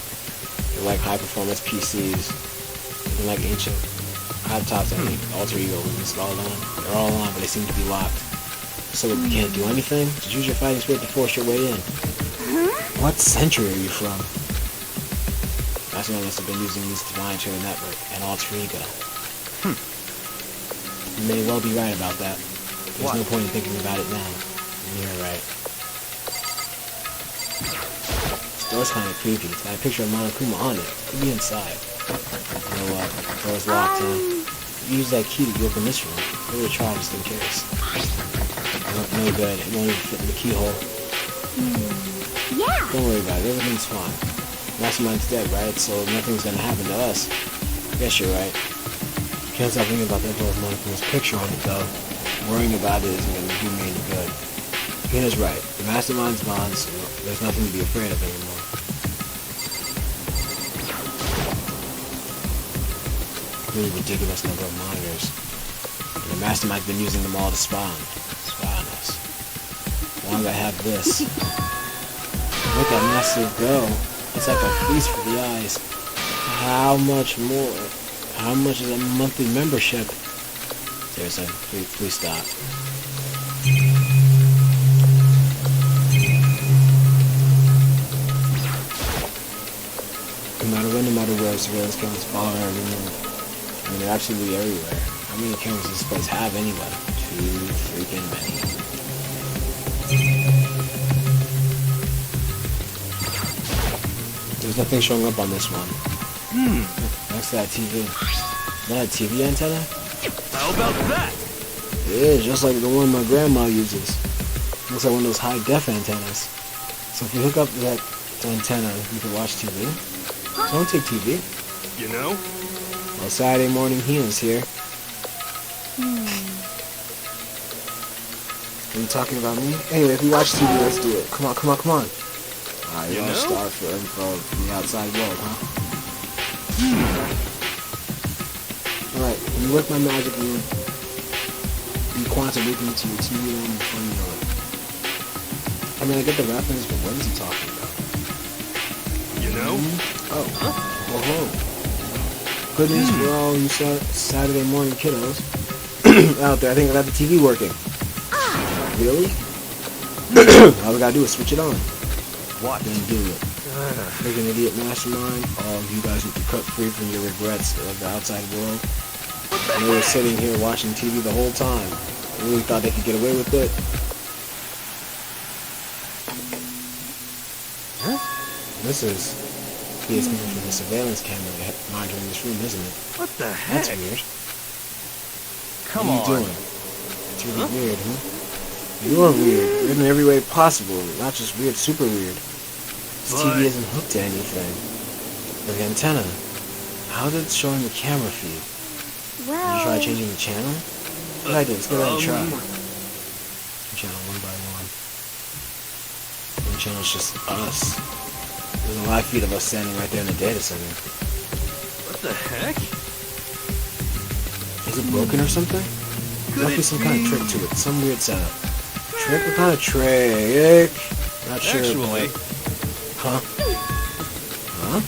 They're like high-performance PCs. They're like ancient laptops that need alter ego was installed on. They're all on, but they seem to be locked. So that we can't do anything? Just use your fighting spirit to force your way in. What century are you from? Mastermind must have been using these to monitor the network and alter ego. You may well be right about that. There's no point in thinking about it now. And you're right. This door's kind of creepy. It's got a picture of Monokuma on it. Could be inside. You know what? The door's locked, huh? You use that key to open this room. Give it a try just in case. No good. It won't even fit in the keyhole. Yeah. Don't worry about it. Everything's fine. Mastermind's dead, right? So nothing's gonna happen to us. I guess you're right. Can't stop thinking about that door with Monokuma's picture on it, though. Worrying about it isn't gonna do me any good. Hina's right. The Mastermind's gone, so there's nothing to be afraid of anymore. Really ridiculous number of monitors. And the Mastermind's been using them all to spy on us. As long as I have this. Look at Massive go. It's like a feast for the eyes. How much more? How much is a monthly membership? Seriously, please stop. No matter when, no matter where, surveillance cameras follow every move. I mean, they're absolutely everywhere. How many cameras does this place have anyway? Too freaking many. There's nothing showing up on this one. Next to that TV. Is that a TV antenna? How about that? It is, just like the one my grandma uses. Looks like one of those high-def antennas. So if you hook up that antenna, you can watch TV. Don't take TV. You know? Well, Saturday morning Hina's here. Are you talking about me? Anyway, if we watch TV, let's do it. Come on, come on, come on. Alright, you're all starved for info from the outside world, huh? Alright, when you work my magic room, you quantum loop me to your TV room before you know it. I mean, I get the reference, but what is he talking about? You know? Oh. Whoa. Good news for all you Saturday morning kiddos out there. I think I got the TV working. Really? All we gotta do is switch it on. What? Then do it. Make an idiot mastermind. All you guys need to cut free from your regrets of the outside world. I know you're sitting here watching TV the whole time. really thought they could get away with it. Huh? This is PS coming from the surveillance camera monitoring this room, isn't it? What the heck? That's weird. Come what are you on. doing? It's really weird, huh? You're weird. Weird in every way possible. Not just weird, super weird. This But- TV isn't hooked to anything. But the antenna, how's it showing the camera feed? Did you try Well, changing the channel? What I did, let's go ahead and try. Um, Channel one by one. One channel's just us. There's a live feed of us standing right there in the data center. What the heck? Is it broken or something? There must be some kind of trick to it. Some weird setup. Trick? What kind of trick? Not sure. Actually, Huh? Huh?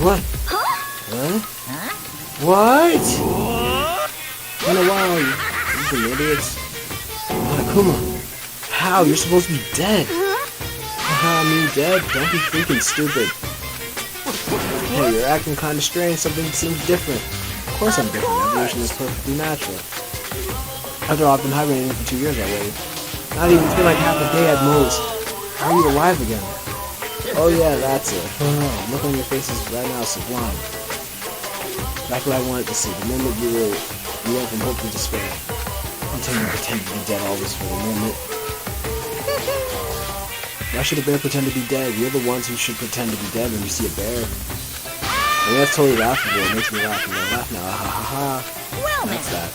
What? Huh? What? I don't know why you freaking idiots. Akuma, how? You're supposed to be dead. Haha, me dead? Don't be freaking stupid. Hey, you're acting kinda strange. Something seems different. Of course I'm different. Evolution is perfectly natural. After all, I've been hibernating for 2 years already. Not even, it's been like half a day at most. How are you alive again? Oh yeah, that's it. Oh, look on your faces right now, sublime. That's what I wanted to see. The moment you went from hope to despair. Until you pretend to be dead always for the moment. Why should a bear pretend to be dead? You're the ones who should pretend to be dead when you see a bear. I mean, that's totally laughable. It makes me laugh. I'm gonna laugh now. Ha ha ha. well That's then. that.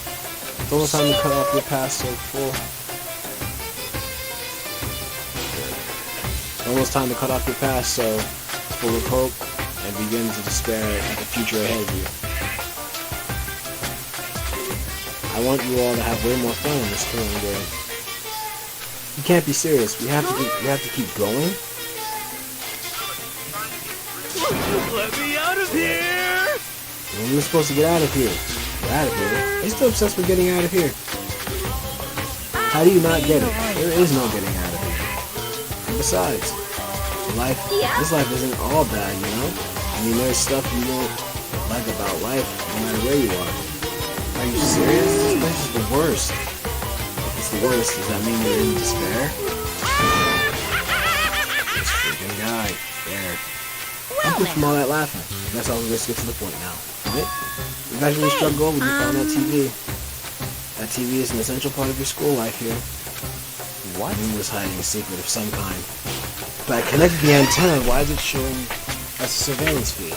It's almost time to cut off your past so full. It's almost time to cut off your past so full of hope and begin to despair at the future ahead of you. I want you all to have way more fun in this killing game. You can't be serious. We have to keep going. let me out of here! When we were supposed to get out of here. Get out of here. They're still obsessed with getting out of here. How do you not get it? There is no getting out of here. And besides, this life isn't all bad, you know? I mean, there's stuff you won't like about life, no matter where you are. Are you serious? This is the worst. If it's the worst, does that mean you're in despair? This freaking guy. There. I'm good from all that laughing. That's all. Let's get to the point now. Right? You eventually struck gold when you found that TV. That TV is an essential part of your school life here. What? It was hiding a secret of some kind. But I connected the antenna. Why is it showing us a surveillance feed?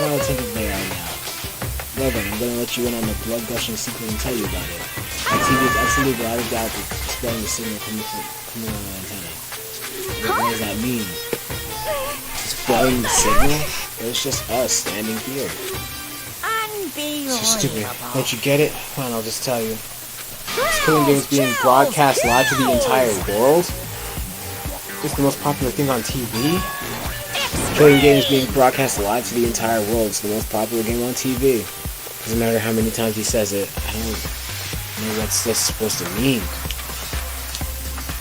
I'm not attentive there right now. Well then, I'm gonna let you in on the blood-gushing secret and tell you about it. That TV is absolutely without a doubt displaying the signal coming on the antenna. What does that mean? Displaying the signal? But it's just us standing here. Unbelievable. So stupid. Don't you get it? Fine, I'll just tell you. This killing game is being broadcast live to the entire world? It's the most popular thing on TV? Killing game is being broadcast live to the entire world. It's the most popular game on TV. Doesn't matter how many times he says it. I don't know what's this supposed to mean.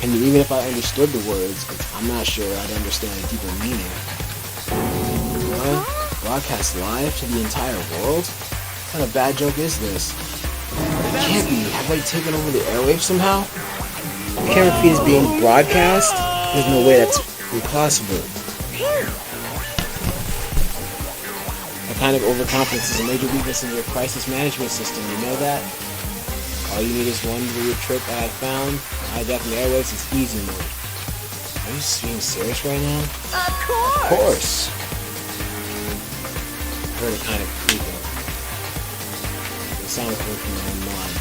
And even if I understood the words, I'm not sure I'd understand the deeper meaning. What? Broadcast live to the entire world? What kind of bad joke is this? It can't be. Have they taken over the airwaves somehow? The camera feed is being broadcast? There's no way that's impossible. That kind of overconfidence is a major weakness in your crisis management system. You know that? All you need is one weird trick that I found. Hijacking the airwaves is easy mode. Are you being serious right now? Of course. Of course. I heard it kind of creeping. The sound coming from my own mind.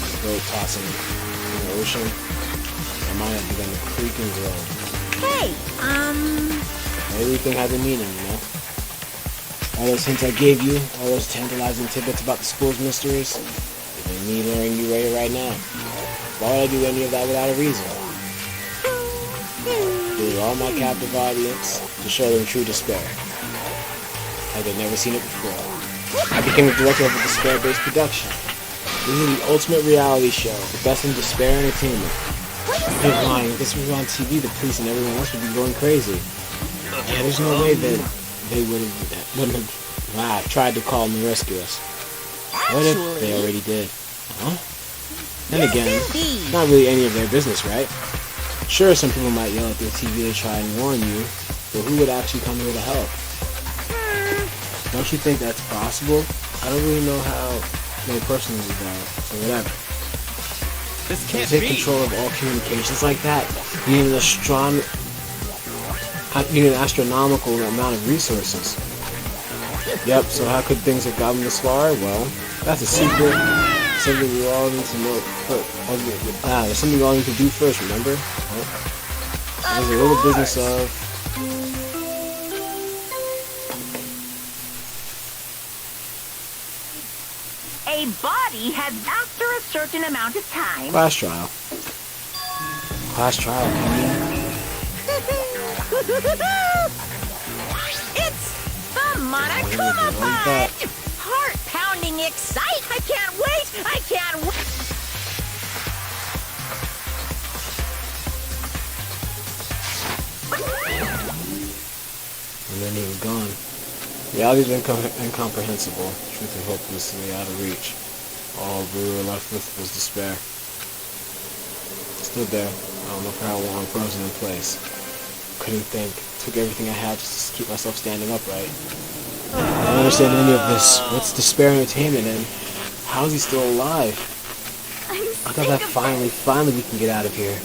Like a boat tossing in the ocean. My mind had begun to creak and grow. Hey, Everything has a meaning, you know? All those hints I gave you, all those tantalizing tidbits about the school's mysteries, and me luring you right now. Why would I do any of that without a reason? To all my captive audience to show them true despair. Had they never seen it before. I became the director of a despair-based production. This is the ultimate reality show, the best in despair entertainment. You're lying. If this was on TV, the police and everyone else would be going crazy. Yeah, there's no way that they wouldn't have tried to call and rescue us. What if they already did? Huh? And again, indeed. not really any of their business, right? Sure, some people might yell at their TV to try and warn you, but who would actually come here to help? Don't you think that's possible? I don't really know how they personally go, so whatever. This You can't take be. control of all communications like that. You need an astronomical amount of resources. Yep, so how could things have gotten this far? Well, that's a secret. Something we all need to know. There's something we all need to do first, remember? There's a little business of... A body has, after a certain amount of time... Class trial. Class trial, Kenny. It's the Monokuma Like that. Fight! Heart-pounding excite! I can't wait! I can't wait! And then he was gone. Reality's incomprehensible. Truth and hopelessly out of reach. All we were left with was despair. Stood there. I don't know for how long, frozen in place. Couldn't think. Took everything I had just to keep myself standing upright. I don't understand any of this. What's despair entertainment and how is he still alive? I thought that finally we can get out of here.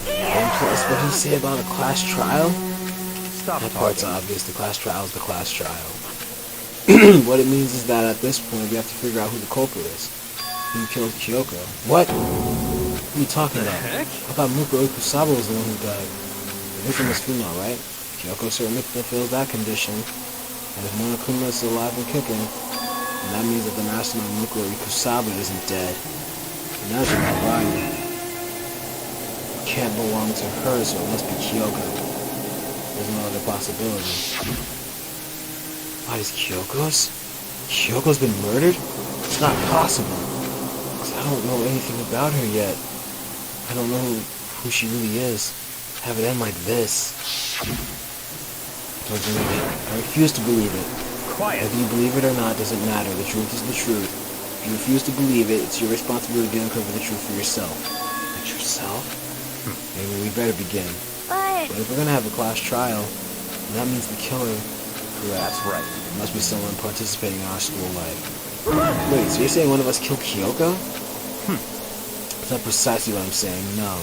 And plus, what did he say about a class trial? Stop That part's talking. obvious. The class trial is the class trial. What it means is that at this point, we have to figure out who the culprit is. Who killed Kyoko? What? What are you talking about? Heck? I thought Mukuro Kusaba was the one who died. The victim was female, right? Kyoko certainly fulfills that condition. And if Monokuma is still alive and kicking, then that means that the mastermind Mukuro Kusaba isn't dead. Imagine that body. It can't belong to her, so it must be Kyoko. There's no other possibility. Why is Kyoko's? Kyoko's been murdered? It's not possible. Because I don't know anything about her yet. I don't know who she really is. Have it end like this. Don't believe it. I refuse to believe it. Quiet. Whether you believe it or not doesn't matter. The truth is the truth. If you refuse to believe it, it's your responsibility to uncover the truth for yourself. But yourself? Maybe we better begin. But... But if we're gonna have a class trial, then that means the killer, correct? That's right. Must be someone participating in our school life. Wait, so you're saying one of us killed Kyoko? That's not precisely what I'm saying, no.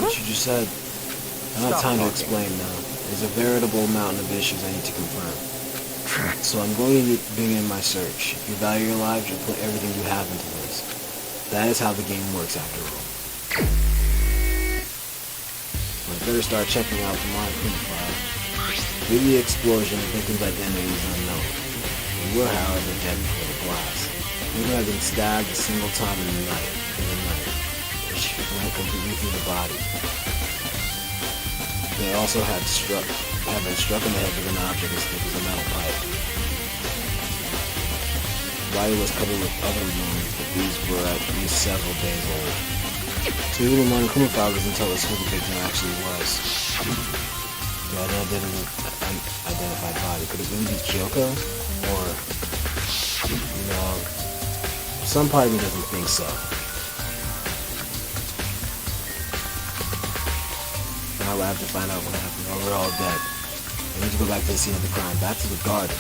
What you just said. I don't have Stop time to talking. explain now. There's a veritable mountain of issues I need to confirm. So I'm going to begin my search. If you value your lives, you'll put everything you have into this. That is how the game works after all. I better start checking out the Monokuma file. Due to the explosion, the victim's identity is unknown. They were, however, dead before the blast. They have been stabbed a single time in the night, which went completely through the body. They also had been struck in the head with an object as thick as a metal pipe. The body was covered with other wounds, but these were at least several days old. So even the Monokuma file doesn't tell us who the victim actually was. The unidentified body. Could it really be Kyoko? Or, some part of me doesn't think so. Now I have to find out what happened. Oh, we're all dead. I need to go back to the scene of the crime. Back to the garden.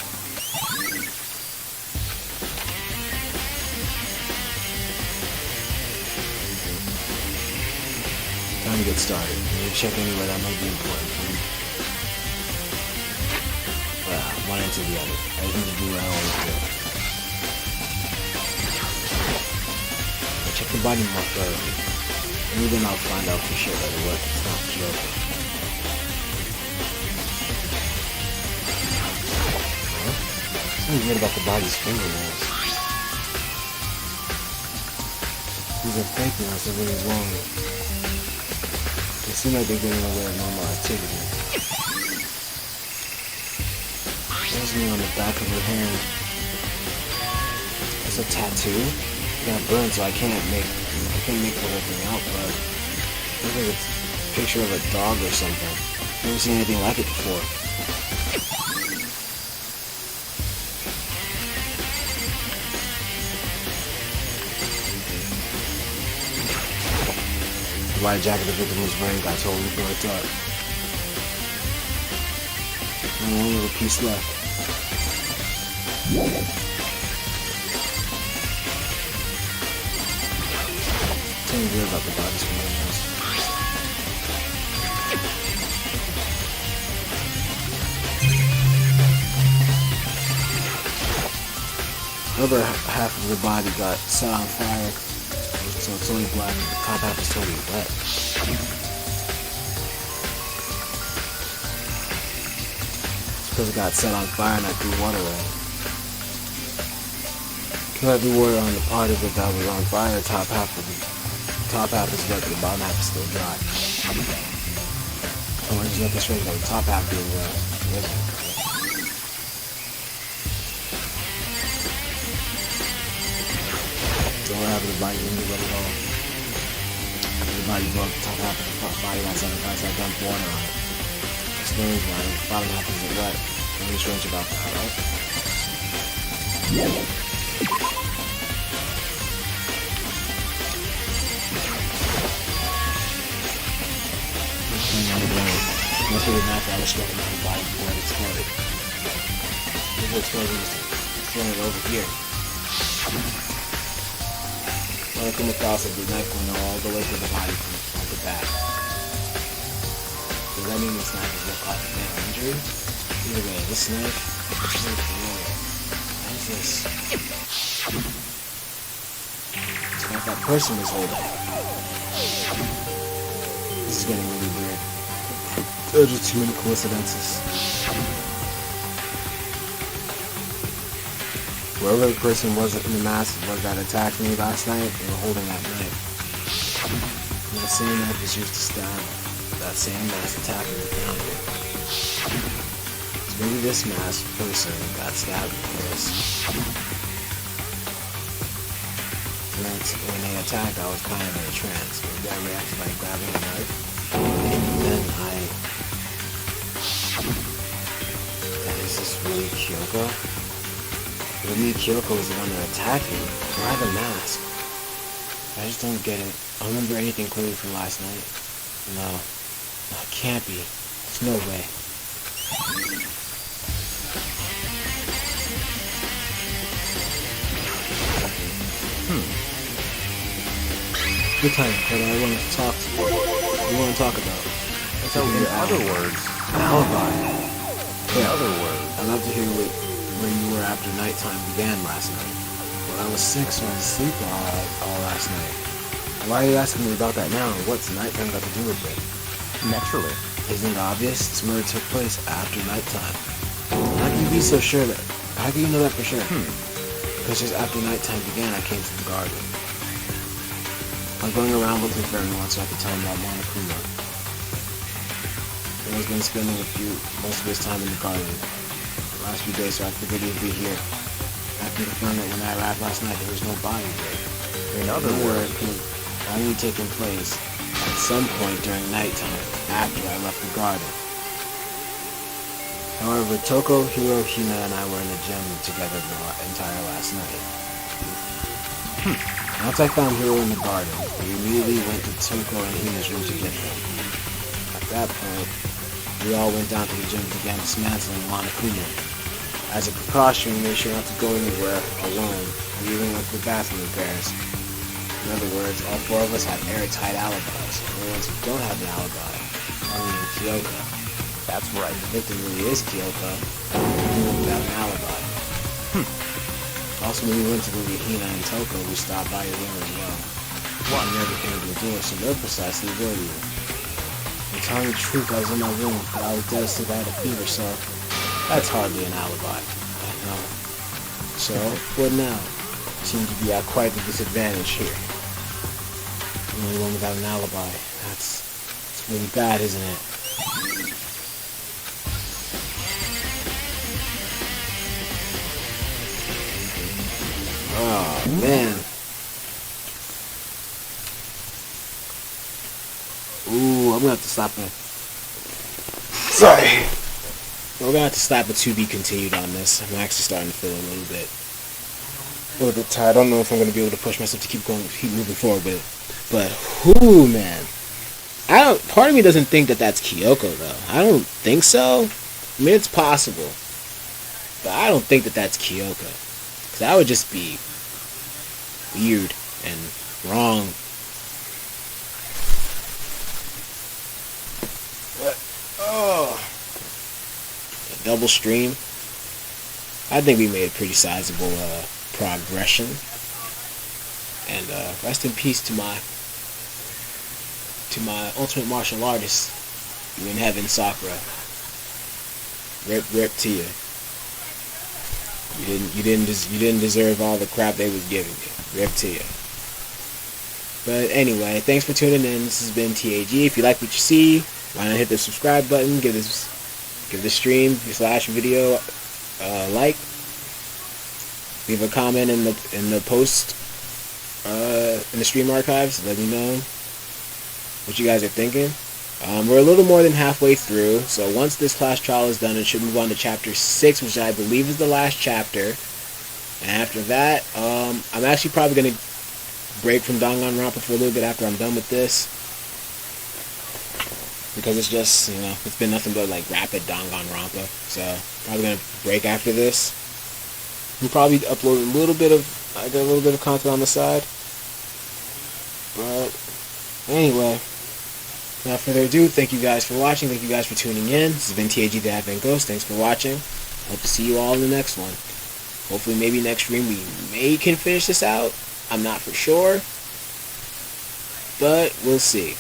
Time to get started. I need to check anywhere that might be important. Well, one into the other. I need to do what I always do. I'll check the body more thoroughly. Maybe then I'll find out for sure that it's not Kyoko. Huh? Something weird about the body's fingernails. These are fake nails, they're really long. They seem like they're getting away with normal activity. There's me on the back of her hand. It's a tattoo. It got burned, so I can't make the whole thing out, but it looks like it's a picture of a dog or something. Never seen anything like it before. white jacket the victim was wearing got totally burnt up. Only one little piece left. Tell me weird about the bodies from the house. Another half of the body got set on fire, so it's only black. The top half is totally wet. It's because it got set on fire and I threw water at it. Because I threw water on the part of it that was on fire, the top half is wet, but the bottom half is still dry. Oh, there's nothing strange about the top half being wet. Don't have the body when you let it all. After the body broke, the top half of the body got set on fire, so I dumped water on it. Strange, man. The bottom half isn't wet. Nothing strange about that, right? Must be the knife that was struck into the body before it exploded. If it exploded, it's throwing it over here. When I come across it, the knife went all the way to the body from front to back. Does that mean this knife is what caused the fatal injury? Either way, this knife is really familiar. How's this? It's what that person was holding. This is getting really weird. There are just too many coincidences. Whoever the person was in the mask was that attacked me last night, they were holding that knife. And that same knife was used to stab that same mask attacker that found it. So maybe this masked person got stabbed because when they attacked, I was kind of in a trance. Maybe I reacted by grabbing a knife, and then is this really Kyoko? Maybe Kyoko was the one that attacked me. Why the mask? I just don't get it. I don't remember anything clearly from last night. No, it can't be. There's no way. Good time, but I want to talk to you. What do you want to talk about? So in other words, An alibi. in other words, I'd love to hear where you were after nighttime began last night. Well, I was sick, so I was asleep all last night. Why are you asking me about that now? What's nighttime got to do with it? naturally. Isn't it obvious? This murder took place after nighttime. How can you be so sure that? How can you know that for sure? Because just after nighttime began, I came to the garden. I was going around looking for everyone so I could tell him about Monokuma. He has been spending most of his time in the garden the last few days, so I figured he'd be here. After the found that when I arrived last night, there was no body there. In other words, It could only taken place at some point during nighttime, after I left the garden. However, Toko, Hiro, Hina, and I were in the gym together the entire last night. Once I found Hiro in the garden, we immediately went to Toko and Hina's room to get them. At that point, we all went down to the gym to begin dismantling Monokuma. As a precaution, we made sure not to go anywhere alone, we even went to the bathroom repairs. In other words, all four of us have airtight alibis. The only ones who don't have an alibi are me and Kyoko. that's right. The victim really is Kyoko, even without an alibi. Also, when we went to go get Hina and Toko, we stopped by your room as well. You never came to the door, so they're precisely where you were. To tell you the truth, I was in my room, but I was dead sick, I had a fever, so that's hardly an alibi. I know. So, what now? Seem to be at quite a disadvantage here. The only one without an alibi. It's really bad, isn't it? Oh, man. Ooh, I'm gonna have to stop it. Sorry. We're gonna have to stop it to be continued on this. I'm actually starting to feel a little bit tired. I don't know if I'm gonna be able to push myself to keep moving forward with it. But, whoo, man. Part of me doesn't think that that's Kyoko though. I don't think so. I mean, it's possible, but I don't think that that's Kyoko. Cause that would just be weird and wrong. But, a double stream. I think we made a pretty sizable progression. And rest in peace to my ultimate martial artist. You in heaven, Sakura. Rip to you. You didn't deserve all the crap they was giving you. Rip to you. But anyway, thanks for tuning in. This has been TAG. If you like what you see, why not hit the subscribe button? Give this stream / video like. Leave a comment in the post in the stream archives. Let me know what you guys are thinking. We're a little more than halfway through, so once this class trial is done, it should move on to chapter 6, which I believe is the last chapter. And after that, I'm actually probably going to break from Danganronpa for a little bit after I'm done with this. Because it's just, it's been nothing but like rapid Danganronpa. So, probably going to break after this. And probably upload a little bit of content on the side. But, anyway. Without further ado, thank you guys for watching. Thank you guys for tuning in. This has been TAG the Advent Ghost. Thanks for watching. Hope to see you all in the next one. Hopefully, maybe next stream we can finish this out. I'm not for sure. But we'll see.